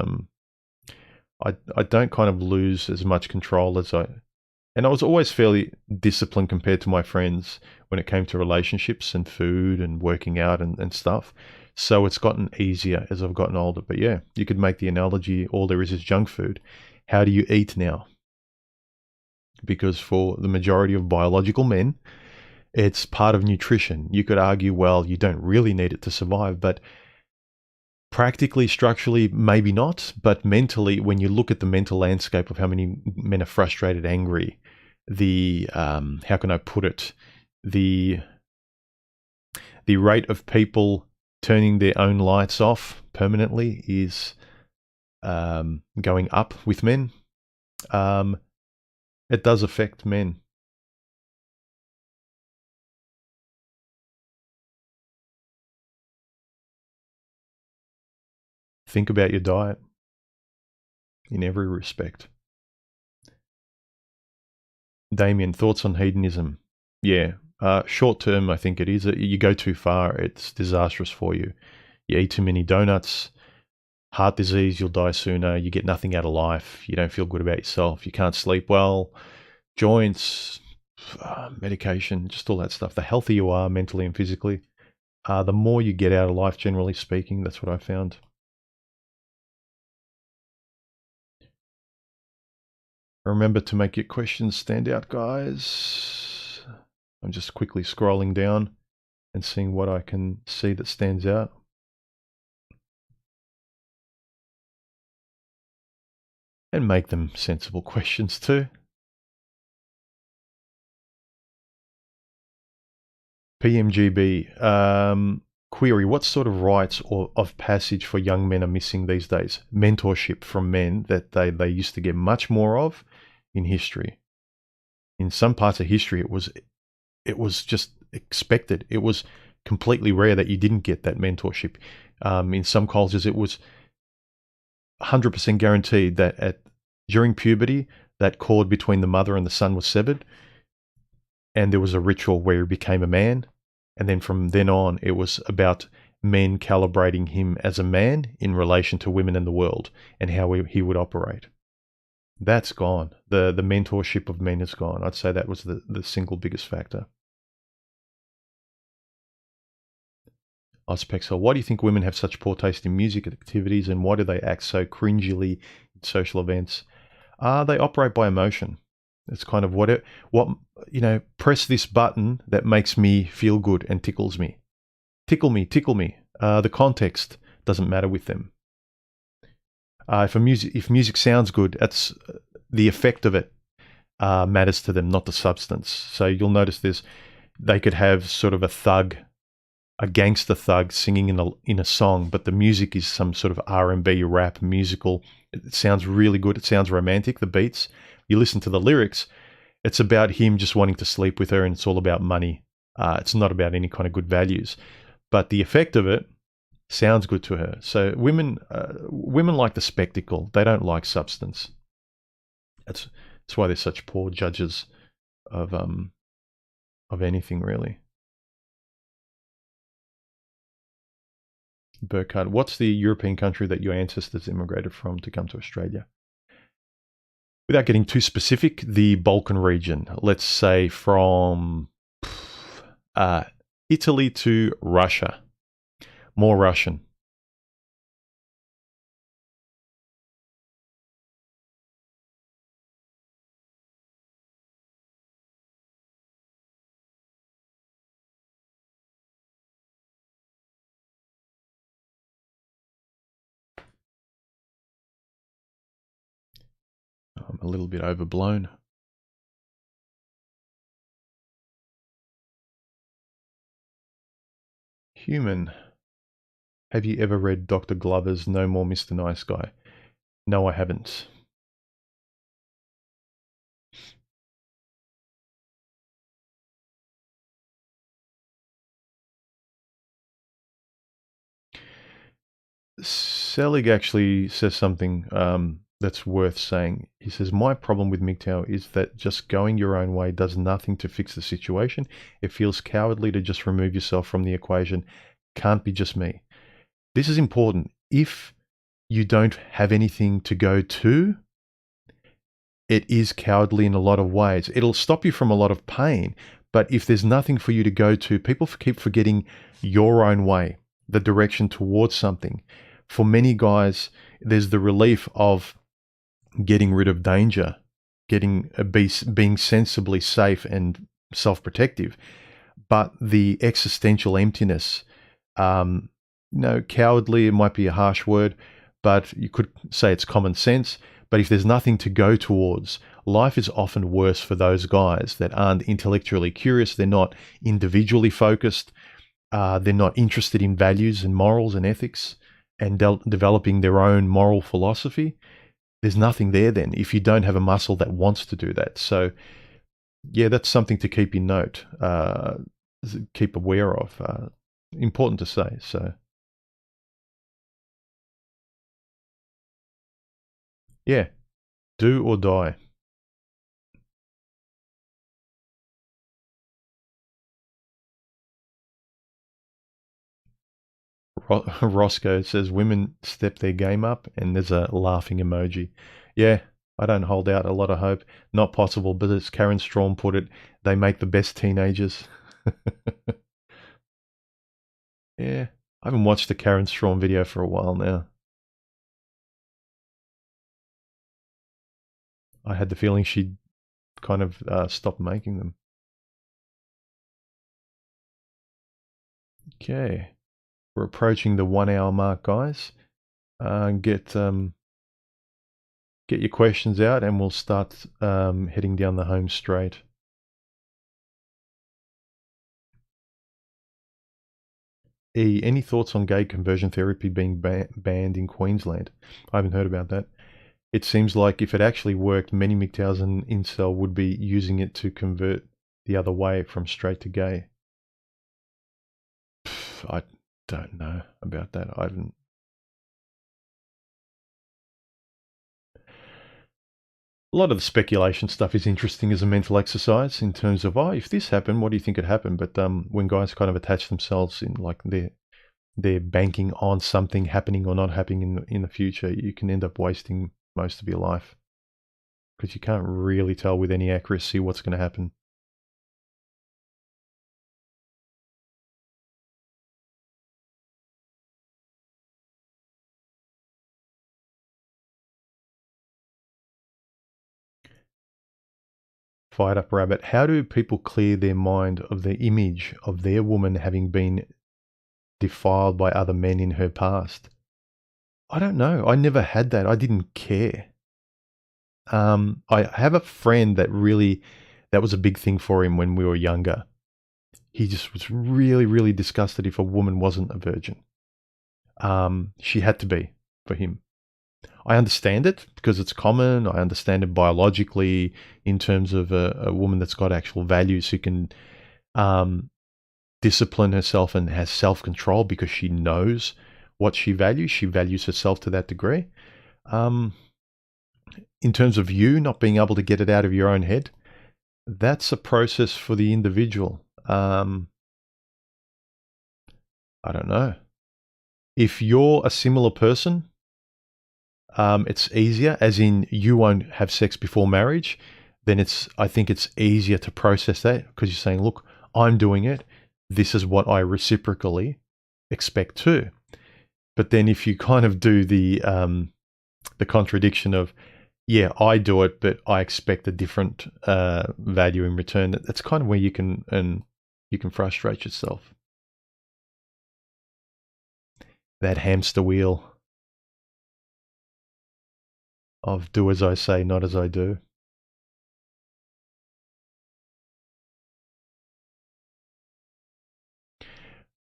I don't kind of lose as much control as I. And I was always fairly disciplined compared to my friends when it came to relationships and food and working out and stuff. So it's gotten easier as I've gotten older. But yeah, you could make the analogy, all there is junk food. How do you eat now? Because for the majority of biological men, it's part of nutrition. You could argue, well, you don't really need it to survive, but practically, structurally, maybe not. But mentally, when you look at the mental landscape of how many men are frustrated, angry, how can I put it? The rate of people turning their own lights off permanently is going up with men. It does affect men. Think about your diet in every respect. Damien, thoughts on hedonism? Yeah, short term, I think it is. You go too far, it's disastrous for you. You eat too many donuts, heart disease, you'll die sooner. You get nothing out of life. You don't feel good about yourself. You can't sleep well. Joints, medication, just all that stuff. The healthier you are mentally and physically, the more you get out of life, generally speaking. That's what I found. Remember to make your questions stand out, guys. I'm just quickly scrolling down and seeing what I can see that stands out. And make them sensible questions too. PMGB, query, what sort of rites or of passage for young men are missing these days? Mentorship from men that they used to get much more of in history. In some parts of history, it was just expected. It was completely rare that you didn't get that mentorship. In some cultures, it was 100% guaranteed that during puberty, that cord between the mother and the son was severed, and there was a ritual where he became a man. And then from then on, it was about men calibrating him as a man in relation to women in the world and how he would operate. That's gone. The mentorship of men is gone. I'd say that was the single biggest factor. Ospexel, why do you think women have such poor taste in music activities, and why do they act so cringily in social events? They operate by emotion. It's kind of what press this button that makes me feel good and tickles me. Tickle me, tickle me. The context doesn't matter with them. If music sounds good, that's the effect of it matters to them, not the substance. So you'll notice they could have sort of a gangster thug singing in a song, but the music is some sort of R&B rap musical. It sounds really good. It sounds romantic. The beats. You listen to the lyrics. It's about him just wanting to sleep with her, and it's all about money. It's not about any kind of good values, but the effect of it sounds good to her. So women like the spectacle. They don't like substance. That's why they're such poor judges of anything, really. Burkhardt, what's the European country that your ancestors immigrated from to come to Australia? Without getting too specific, the Balkan region. Let's say from Italy to Russia. More Russian. I'm a little bit overblown. Human. Have you ever read Dr. Glover's No More Mr. Nice Guy? No, I haven't. Selig actually says something that's worth saying. He says, my problem with MGTOW is that just going your own way does nothing to fix the situation. It feels cowardly to just remove yourself from the equation. Can't be just me. This is important. If you don't have anything to go to, it is cowardly in a lot of ways. It'll stop you from a lot of pain. But if there's nothing for you to go to, people keep forgetting your own way, the direction towards something. For many guys, there's the relief of getting rid of danger, being sensibly safe and self-protective. But the existential emptiness, cowardly, it might be a harsh word, but you could say it's common sense. But if there's nothing to go towards, life is often worse for those guys that aren't intellectually curious. They're not individually focused. They're not interested in values and morals and ethics and developing their own moral philosophy. There's nothing there then if you don't have a muscle that wants to do that. So, yeah, that's something to keep in note, keep aware of. Important to say. So, yeah, do or die. Roscoe says women step their game up, and there's a laughing emoji. Yeah, I don't hold out a lot of hope. Not possible, but as Karen Strawn put it, they make the best teenagers. Yeah, I haven't watched the Karen Strawn video for a while now. I had the feeling she'd kind of stopped making them. Okay, we're approaching the 1 hour mark, guys. Get your questions out, and we'll start heading down the home straight. Any thoughts on gay conversion therapy being banned in Queensland? I haven't heard about that. It seems like if it actually worked, many MGTOWs and incel would be using it to convert the other way from straight to gay. I don't know about that. I haven't. A lot of the speculation stuff is interesting as a mental exercise in terms of, oh, if this happened, what do you think could happen? But when guys kind of attach themselves in like they're banking on something happening or not happening in the future, you can end up wasting most of your life because you can't really tell with any accuracy what's going to happen. Fired up rabbit. How do people clear their mind of the image of their woman having been defiled by other men in her past? I don't know. I never had that. I didn't care. I have a friend that was a big thing for him when we were younger. He just was really, really disgusted if a woman wasn't a virgin. She had to be for him. I understand it because it's common. I understand it biologically in terms of a woman that's got actual values who can discipline herself and has self-control because she knows what she values. She values herself to that degree. In terms of you not being able to get it out of your own head, that's a process for the individual. I don't know. If you're a similar person, it's easier, as in you won't have sex before marriage, then I think it's easier to process that because you're saying, look, I'm doing it. This is what I reciprocally expect too. But then if you kind of do the contradiction of, yeah, I do it, but I expect a different value in return, that's kind of where you can frustrate yourself. That hamster wheel of do as I say, not as I do.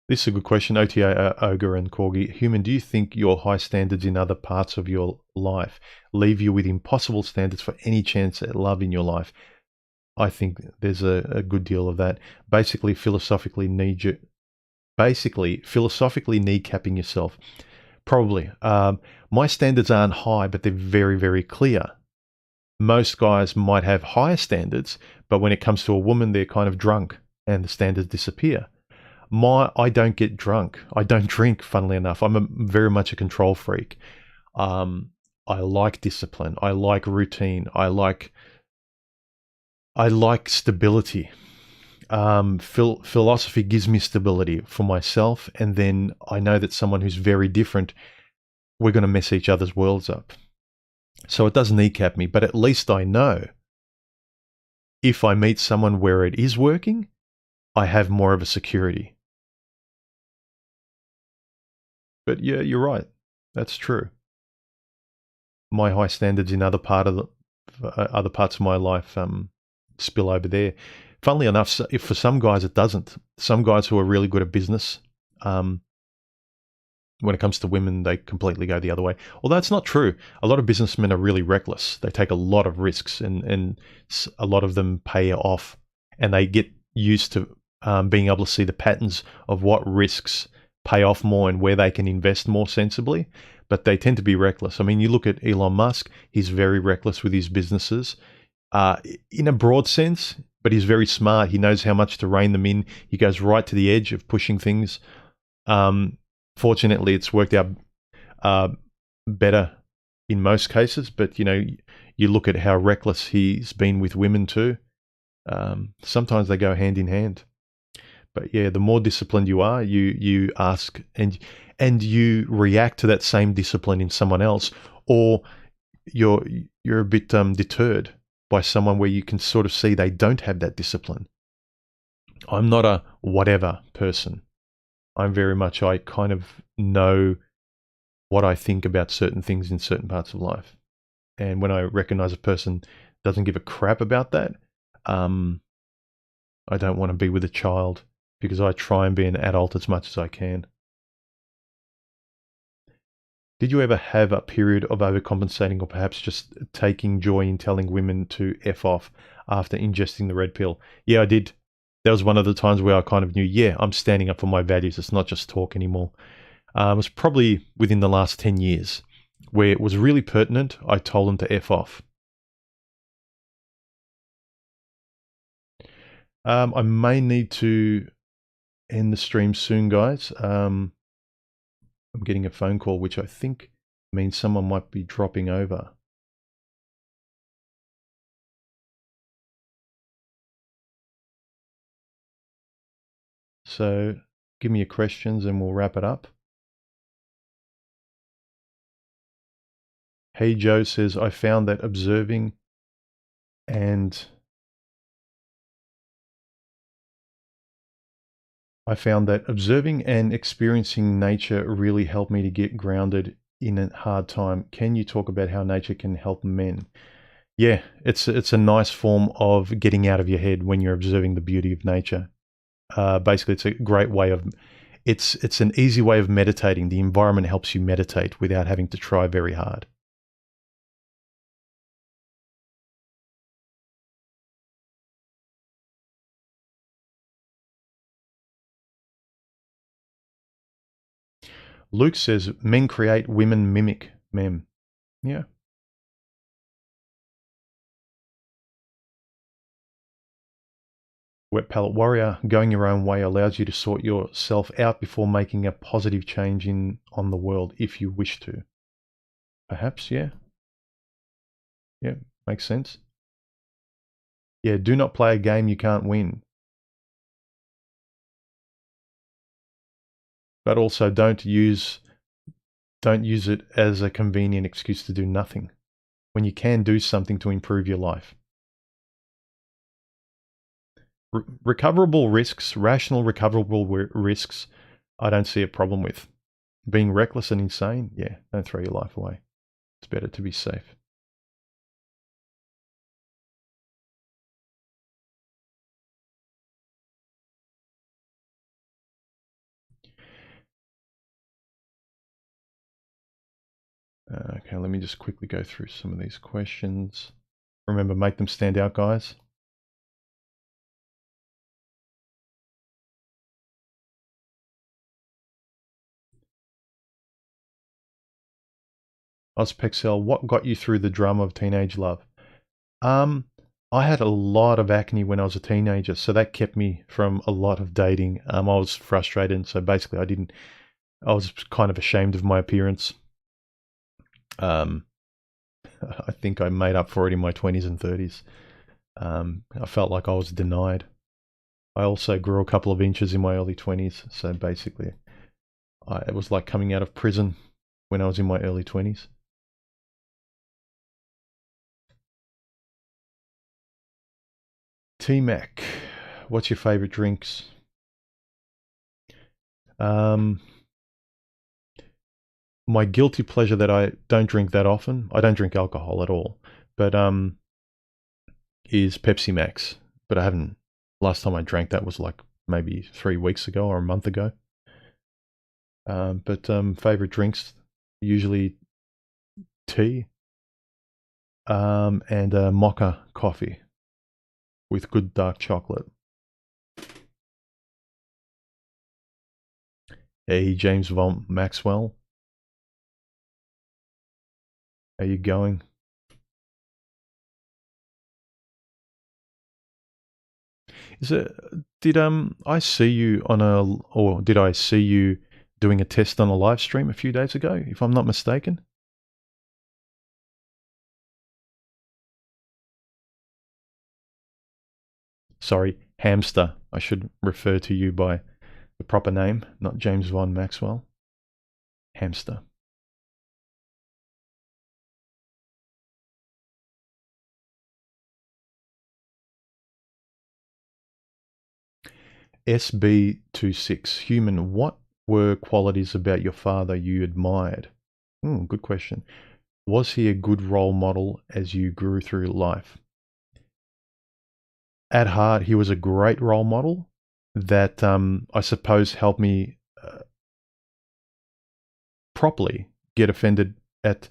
This is a good question. OTA, Ogre and Corgi. Human, do you think your high standards in other parts of your life leave you with impossible standards for any chance at love in your life? I think there's a good deal of that. Basically, philosophically kneecapping yourself. Probably. My standards aren't high, but they're very, very clear. Most guys might have higher standards, but when it comes to a woman, they're kind of drunk and the standards disappear. I don't get drunk. I don't drink, funnily enough. I'm very much a control freak. I like discipline. I like routine. I like stability. Philosophy gives me stability for myself, and then I know that someone who's very different, we're going to mess each other's worlds up. So it does kneecap me, but at least I know if I meet someone where it is working, I have more of a security. But yeah, you're right. That's true. My high standards in other parts of my life spill over there. Funnily enough, if for some guys it doesn't. Some guys who are really good at business, when it comes to women, they completely go the other way. Although it's not true. A lot of businessmen are really reckless. They take a lot of risks, and a lot of them pay off, and they get used to being able to see the patterns of what risks pay off more and where they can invest more sensibly, but they tend to be reckless. I mean, you look at Elon Musk, he's very reckless with his businesses in a broad sense, but he's very smart. He knows how much to rein them in. He goes right to the edge of pushing things. Fortunately, it's worked out better in most cases, but you look at how reckless he's been with women too. Sometimes they go hand in hand. But yeah, the more disciplined you are, you ask and you react to that same discipline in someone else, or you're a bit deterred by someone where you can sort of see they don't have that discipline. I'm not a whatever person. I'm very much, I kind of know what I think about certain things in certain parts of life. And when I recognize a person doesn't give a crap about that, I don't want to be with a child, because I try and be an adult as much as I can. Did you ever have a period of overcompensating, or perhaps just taking joy in telling women to F off after ingesting the red pill? Yeah, I did. That was one of the times where I kind of knew, yeah, I'm standing up for my values. It's not just talk anymore. It was probably within the last 10 years where it was really pertinent. I told them to F off. I may need to end the stream soon, guys. I'm getting a phone call, which I think means someone might be dropping over. So give me your questions and we'll wrap it up. Hey Joe says, I found that observing and experiencing nature really helped me to get grounded in a hard time. Can you talk about how nature can help men? Yeah, it's a nice form of getting out of your head when you're observing the beauty of nature. Basically, it's a great way of, it's an easy way of meditating. The environment helps you meditate without having to try very hard. Luke says, men create, women mimic. Mem. Yeah. Wet Palette Warrior, going your own way allows you to sort yourself out before making a positive change on the world if you wish to. Perhaps, yeah. Yeah, makes sense. Yeah, do not play a game you can't win. But also don't use it as a convenient excuse to do nothing when you can do something to improve your life. Recoverable risks, rational recoverable risks, I don't see a problem with. Being reckless and insane, yeah, don't throw your life away. It's better to be safe. Okay, let me just quickly go through some of these questions. Remember, make them stand out, guys. Ozpexel, what got you through the drama of teenage love? I had a lot of acne when I was a teenager, so that kept me from a lot of dating. I was frustrated, so basically I was kind of ashamed of my appearance. I think I made up for it in my 20s and 30s. I felt like I was denied. I also grew a couple of inches in my early 20s, so basically it was like coming out of prison when I was in my early 20s. T-Mac, what's your favorite drinks? My guilty pleasure that I don't drink that often, I don't drink alcohol at all, but is Pepsi Max. But I haven't, last time I drank that was like maybe 3 weeks ago or a month ago. But favorite drinks, usually tea and mocha coffee with good dark chocolate. Hey, James Von Maxwell. How you going? Did I see you did I see you doing a test on a live stream a few days ago, if I'm not mistaken? Sorry, hamster. I should refer to you by the proper name, not James Von Maxwell. Hamster. SB26. Human, what were qualities about your father you admired? Good question. Was he a good role model as you grew through life? At heart, he was a great role model that I suppose helped me properly get offended at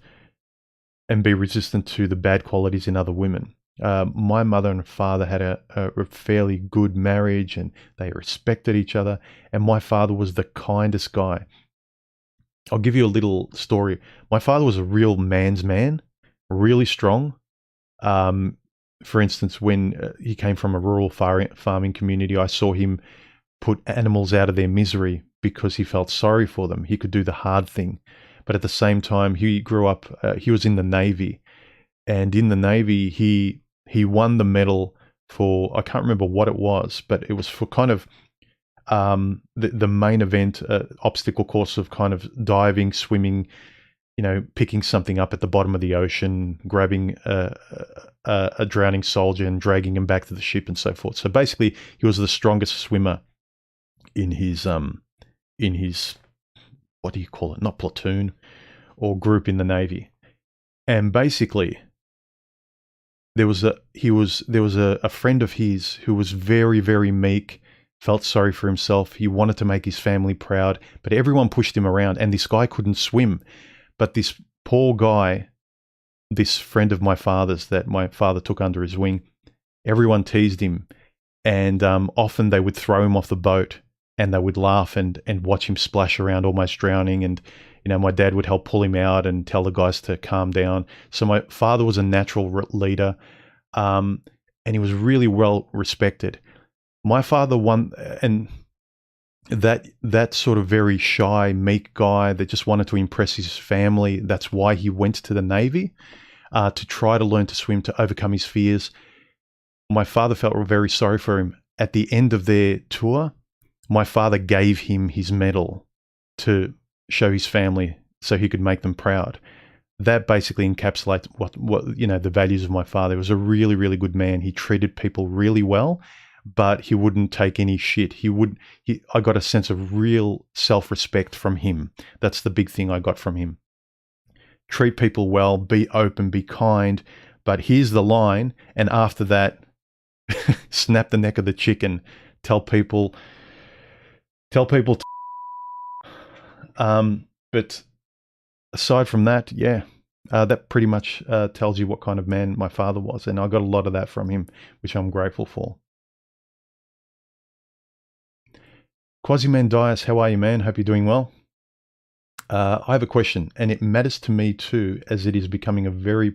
and be resistant to the bad qualities in other women. My mother and father had a fairly good marriage, and they respected each other. And my father was the kindest guy. I'll give you a little story. My father was a real man's man, really strong. Um, for instance, when he came from a rural farming community, I saw him put animals out of their misery because he felt sorry for them. He could do the hard thing. But at the same time, he grew up, he was in the Navy. And in the Navy, he won the medal for, I can't remember what it was, but it was for kind of the main event obstacle course of kind of diving, swimming, picking something up at the bottom of the ocean, grabbing a drowning soldier and dragging him back to the ship and so forth. So basically, he was the strongest swimmer in his what do you call it? Not platoon or group in the Navy. And basically, there was a friend of his who was very, very meek, felt sorry for himself. He wanted to make his family proud, but everyone pushed him around, and this guy couldn't swim. But this poor guy, this friend of my father's that my father took under his wing, everyone teased him, and often they would throw him off the boat, and they would laugh and watch him splash around almost drowning. And my dad would help pull him out and tell the guys to calm down. So my father was a natural leader, and he was really well respected. My father won, and that sort of very shy, meek guy that just wanted to impress his family, that's why he went to the Navy, to try to learn to swim, to overcome his fears. My father felt very sorry for him. At the end of their tour, my father gave him his medal to show his family so he could make them proud. That basically encapsulates what the values of my father. He was a really, really good man. He treated people really well, but he wouldn't take any shit. I got a sense of real self-respect from him. That's the big thing I got from him. Treat people well, be open, be kind, but here's the line, and after that, snap the neck of the chicken. Tell people. But aside from that, yeah, that pretty much tells you what kind of man my father was, and I got a lot of that from him, which I'm grateful for. Quasimandias, how are you, man? Hope you're doing well. I have a question, and it matters to me too, as it is becoming a very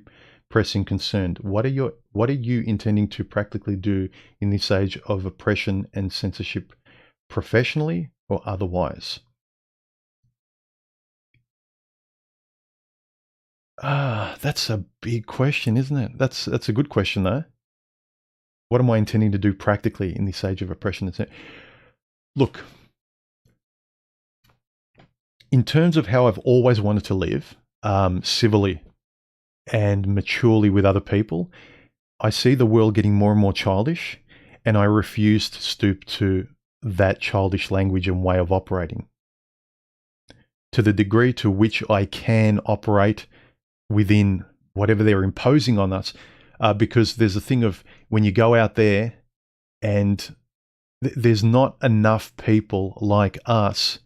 pressing concern. What are you intending to practically do in this age of oppression and censorship, professionally or otherwise? That's a big question, isn't it? That's a good question, though. What am I intending to do practically in this age of oppression? Look, in terms of how I've always wanted to live, civilly and maturely with other people, I see the world getting more and more childish, and I refuse to stoop to that childish language and way of operating. To the degree to which I can operate within whatever they're imposing on us, because there's a thing of when you go out there and there's not enough people like us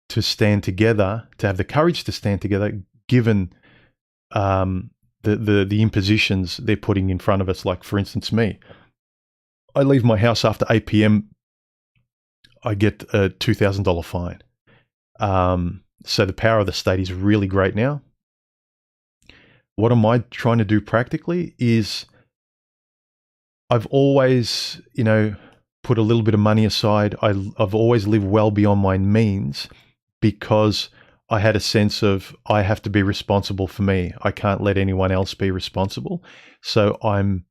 to stand together, to have the courage to stand together, given the impositions they're putting in front of us. Like, for instance, me. I leave my house after 8 p.m., I get a $2,000 fine. So the power of the state is really great now. What am I trying to do practically is I've always, put a little bit of money aside. I've always lived well beyond my means because I had a sense of I have to be responsible for me. I can't let anyone else be responsible. So I'm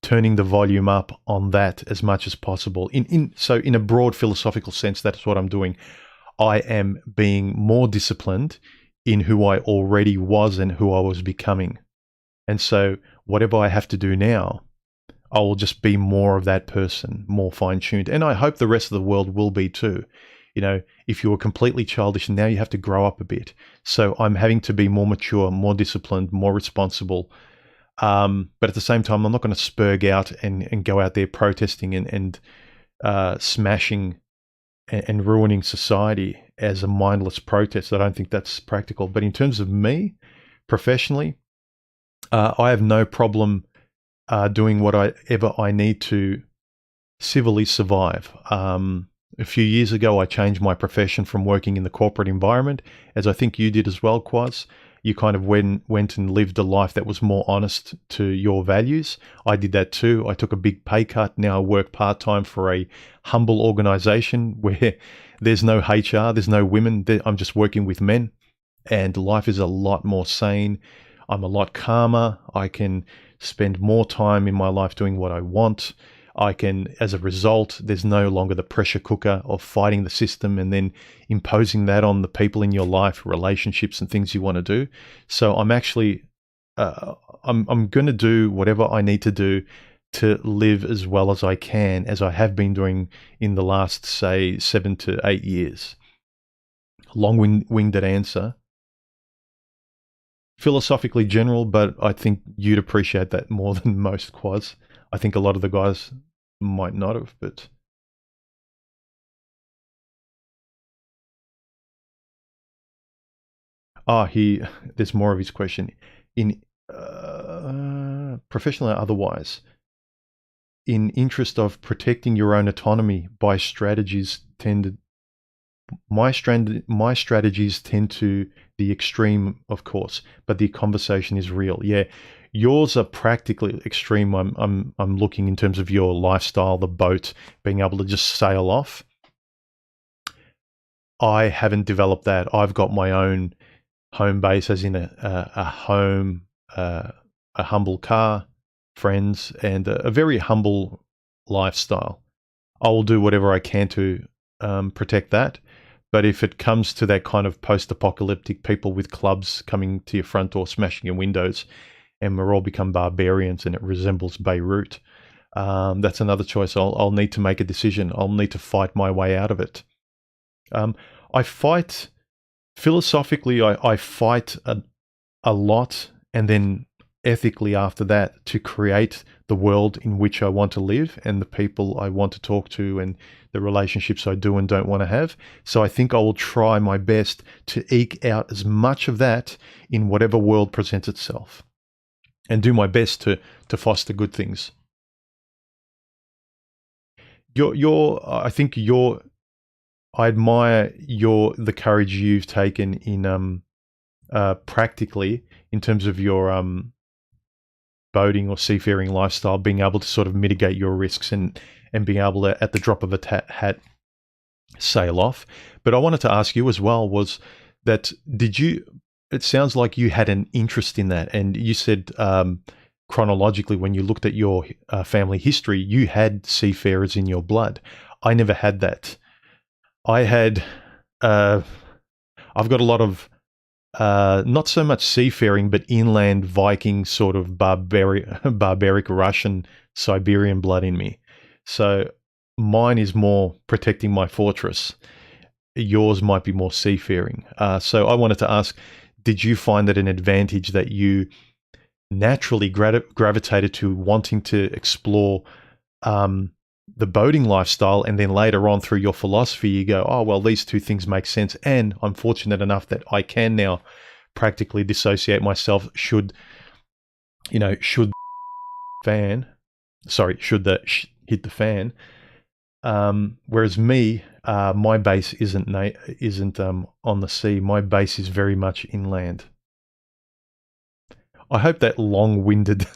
turning the volume up on that as much as possible. So in a broad philosophical sense, that's what I'm doing. I am being more disciplined in who I already was and who I was becoming. And so whatever I have to do now, I will just be more of that person, more fine-tuned. And I hope the rest of the world will be too. If you were completely childish, now you have to grow up a bit. So I'm having to be more mature, more disciplined, more responsible. But at the same time, I'm not going to spurg out and go out there protesting and smashing and ruining society as a mindless protest. I don't think that's practical. But in terms of me, professionally, I have no problem doing whatever I need to civilly survive. A few years ago, I changed my profession from working in the corporate environment, as I think you did as well, Quaz. You kind of went and lived a life that was more honest to your values. I did that too. I took a big pay cut. Now I work part-time for a humble organization where there's no HR, there's no women. I'm just working with men, and life is a lot more sane. I'm a lot calmer. I can spend more time in my life doing what I want. I can, as a result, there's no longer the pressure cooker of fighting the system and then imposing that on the people in your life, relationships and things you want to do. So I'm actually, I'm going to do whatever I need to do to live as well as I can, as I have been doing in the last, say, 7 to 8 years. Long-winded answer. Philosophically general, but I think you'd appreciate that more than most, Quaz. I think a lot of the guys might not have, but... there's more of his question. In professional or otherwise, in interest of protecting your own autonomy by strategies my strategies tend to the extreme, of course, but the conversation is real. Yeah, yours are practically extreme. I'm looking in terms of your lifestyle, the boat, being able to just sail off. I haven't developed that. I've got my own home base, as in a home, a humble car, friends, and a very humble lifestyle. I will do whatever I can to protect that. But if it comes to that kind of post-apocalyptic people with clubs coming to your front door, smashing your windows, and we're all become barbarians and it resembles Beirut, that's another choice. I'll need to make a decision. I'll need to fight my way out of it. I fight, philosophically, I fight a lot, and then ethically after that, to create the world in which I want to live and the people I want to talk to and the relationships I do and don't want to have. So I think I will try my best to eke out as much of that in whatever world presents itself and do my best to foster good things. I admire the courage you've taken in practically in terms of your boating or seafaring lifestyle, being able to sort of mitigate your risks and being able to, at the drop of a hat, sail off. But I wanted to ask you as well, was that it sounds like you had an interest in that, and you said chronologically when you looked at your family history, you had seafarers in your blood. I never had that. I had, I've got a lot of not so much seafaring, but inland Viking sort of barbaric Russian Siberian blood in me. So mine is more protecting my fortress. Yours might be more seafaring. So I wanted to ask, did you find that an advantage that you naturally gravitated to wanting to explore the boating lifestyle, and then later on through your philosophy you go, oh well, these two things make sense, and I'm fortunate enough that I can now practically dissociate myself should hit the fan. Whereas me, my base isn't on the sea. My base is very much inland. I hope that long-winded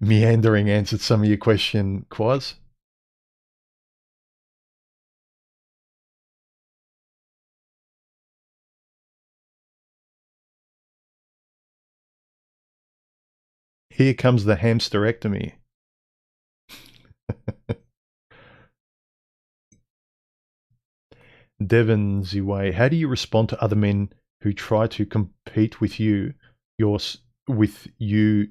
meandering answered some of your question, Quaz. Here comes the hamsterectomy. Devon Ziway, how do you respond to other men who try to compete with you,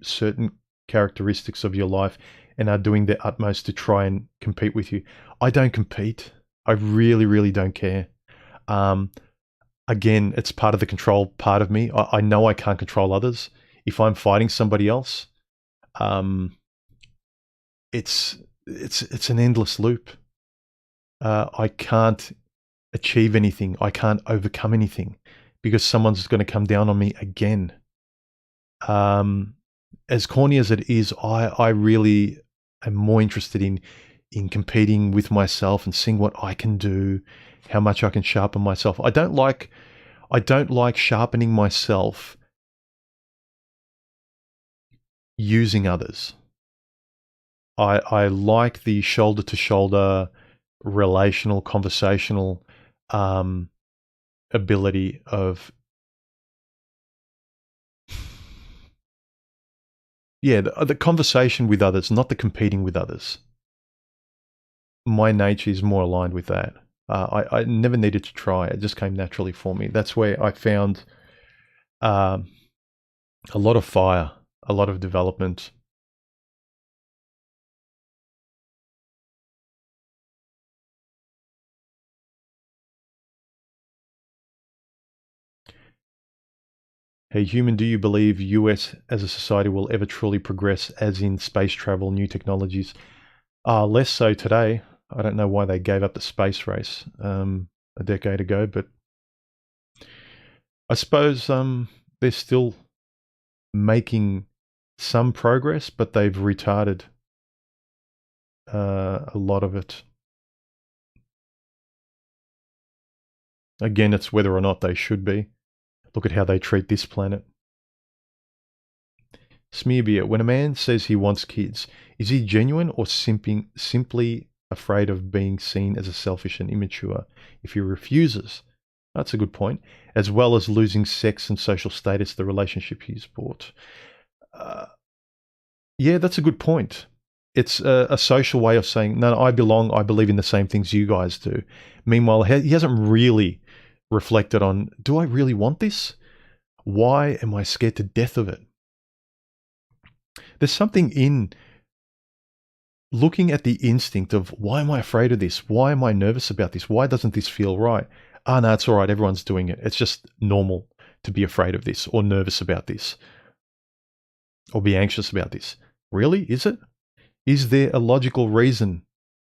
certain characteristics of your life, and are doing their utmost to try and compete with you? I don't compete. I really, really don't care. Again, it's part of the control part of me. I know I can't control others. If I'm fighting somebody else, it's an endless loop. I can't achieve anything. I can't overcome anything because someone's going to come down on me again. as corny as it is, I really am more interested in competing with myself and seeing what I can do, how much I can sharpen myself. I don't like sharpening myself using others. I like the shoulder to shoulder relational conversational um ability of, yeah, the conversation with others, not the competing with others. My nature is more aligned with that. I never needed to try. It just came naturally for me. That's where I found um, a lot of fire, a lot of development. Hey, human, do you believe US as a society will ever truly progress, as in space travel, new technologies? Less so today. I don't know why they gave up the space race a decade ago, but I suppose they're still making some progress, but they've retarded a lot of it. Again, it's whether or not they should be. Look at how they treat this planet. Smearbeer, when a man says he wants kids, is he genuine or simply afraid of being seen as a selfish and immature? If he refuses, that's a good point, as well as losing sex and social status, the relationship he's bought. Uh, yeah, that's a good point. It's a social way of saying, no, I belong, I believe in the same things you guys do. Meanwhile, he hasn't really reflected on, do I really want this? Why am I scared to death of it? There's something in looking at the instinct of, why am I afraid of this? Why am I nervous about this? Why doesn't this feel right? Ah, no, it's all right. Everyone's doing it. It's just normal to be afraid of this or nervous about this or be anxious about this. Really? Is it? Is there a logical reason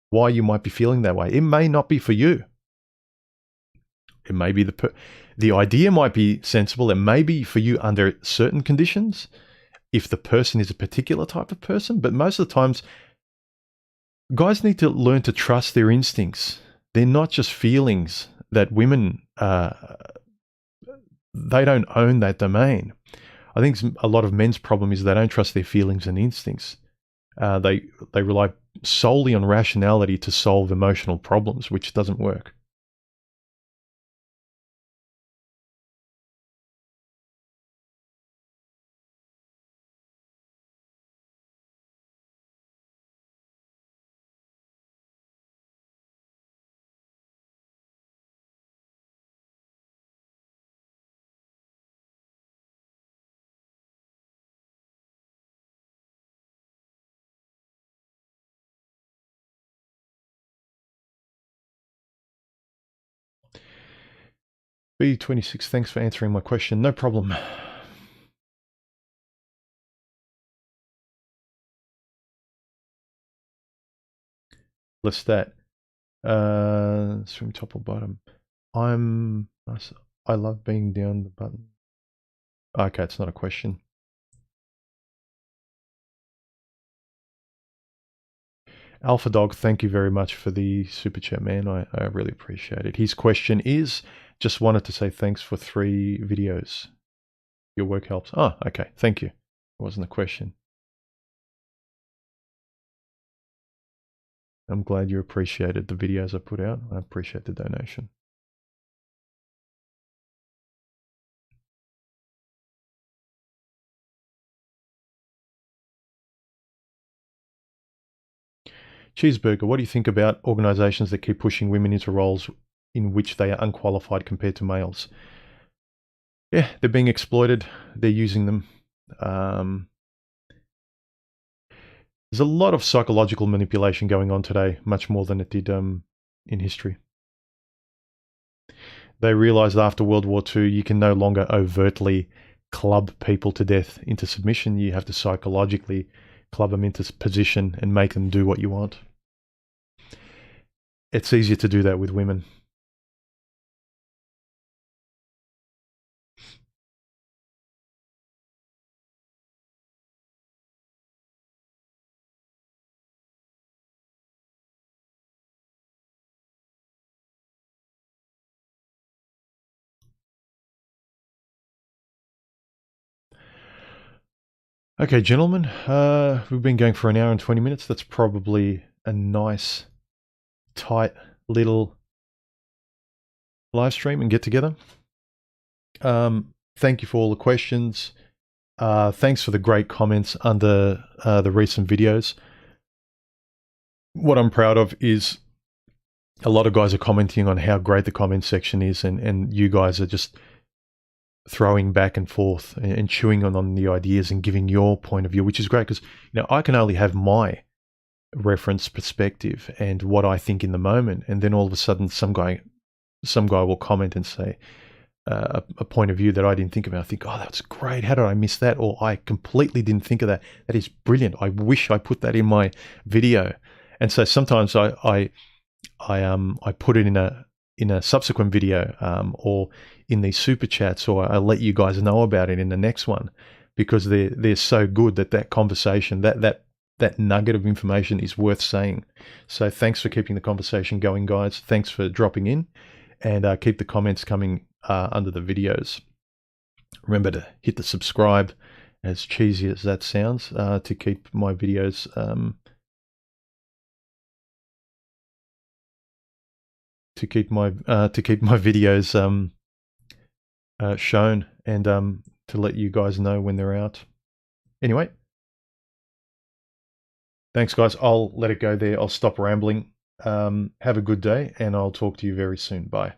why you might be feeling that way? It may not be for you. It may be the idea might be sensible. It may be for you under certain conditions if the person is a particular type of person. But most of the times, guys need to learn to trust their instincts. They're not just feelings that women, they don't own that domain. I think a lot of men's problem is they don't trust their feelings and instincts. They rely solely on rationality to solve emotional problems, which doesn't work. B26, thanks for answering my question. No problem. List that. Swim top or bottom. I love being down the button. Okay, it's not a question. Alpha Dog, thank you very much for the super chat, man. I really appreciate it. His question is, just wanted to say thanks for 3 videos. Your work helps. Oh, okay. Thank you. It wasn't a question. I'm glad you appreciated the videos I put out. I appreciate the donation. Cheeseburger, what do you think about organizations that keep pushing women into roles in which they are unqualified compared to males? Yeah, they're being exploited. They're using them. There's a lot of psychological manipulation going on today, much more than it did in history. They realized after World War II, you can no longer overtly club people to death into submission. You have to psychologically club them into position and make them do what you want. It's easier to do that with women. Okay, gentlemen, we've been going for an hour and 20 minutes. That's probably a nice, tight little live stream and get together. Thank you for all the questions. Thanks for the great comments under the recent videos. What I'm proud of is a lot of guys are commenting on how great the comment section is, and you guys are just throwing back and forth and chewing on the ideas and giving your point of view, which is great because I can only have my reference perspective and what I think in the moment, and then all of a sudden some guy will comment and say a point of view that I didn't think about. I think, oh, that's great. How did I miss that? Or I completely didn't think of that. That is brilliant. I wish I put that in my video. And so sometimes I put it in a subsequent video, or in these super chats, or I let you guys know about it in the next one, because they're so good that conversation, that nugget of information is worth saying. So thanks for keeping the conversation going, guys. Thanks for dropping in, and keep the comments coming under the videos. Remember to hit the subscribe, as cheesy as that sounds, to keep my videos shown, and to let you guys know when they're out. Anyway, thanks, guys. I'll let it go there. I'll stop rambling. Have a good day, and I'll talk to you very soon. Bye.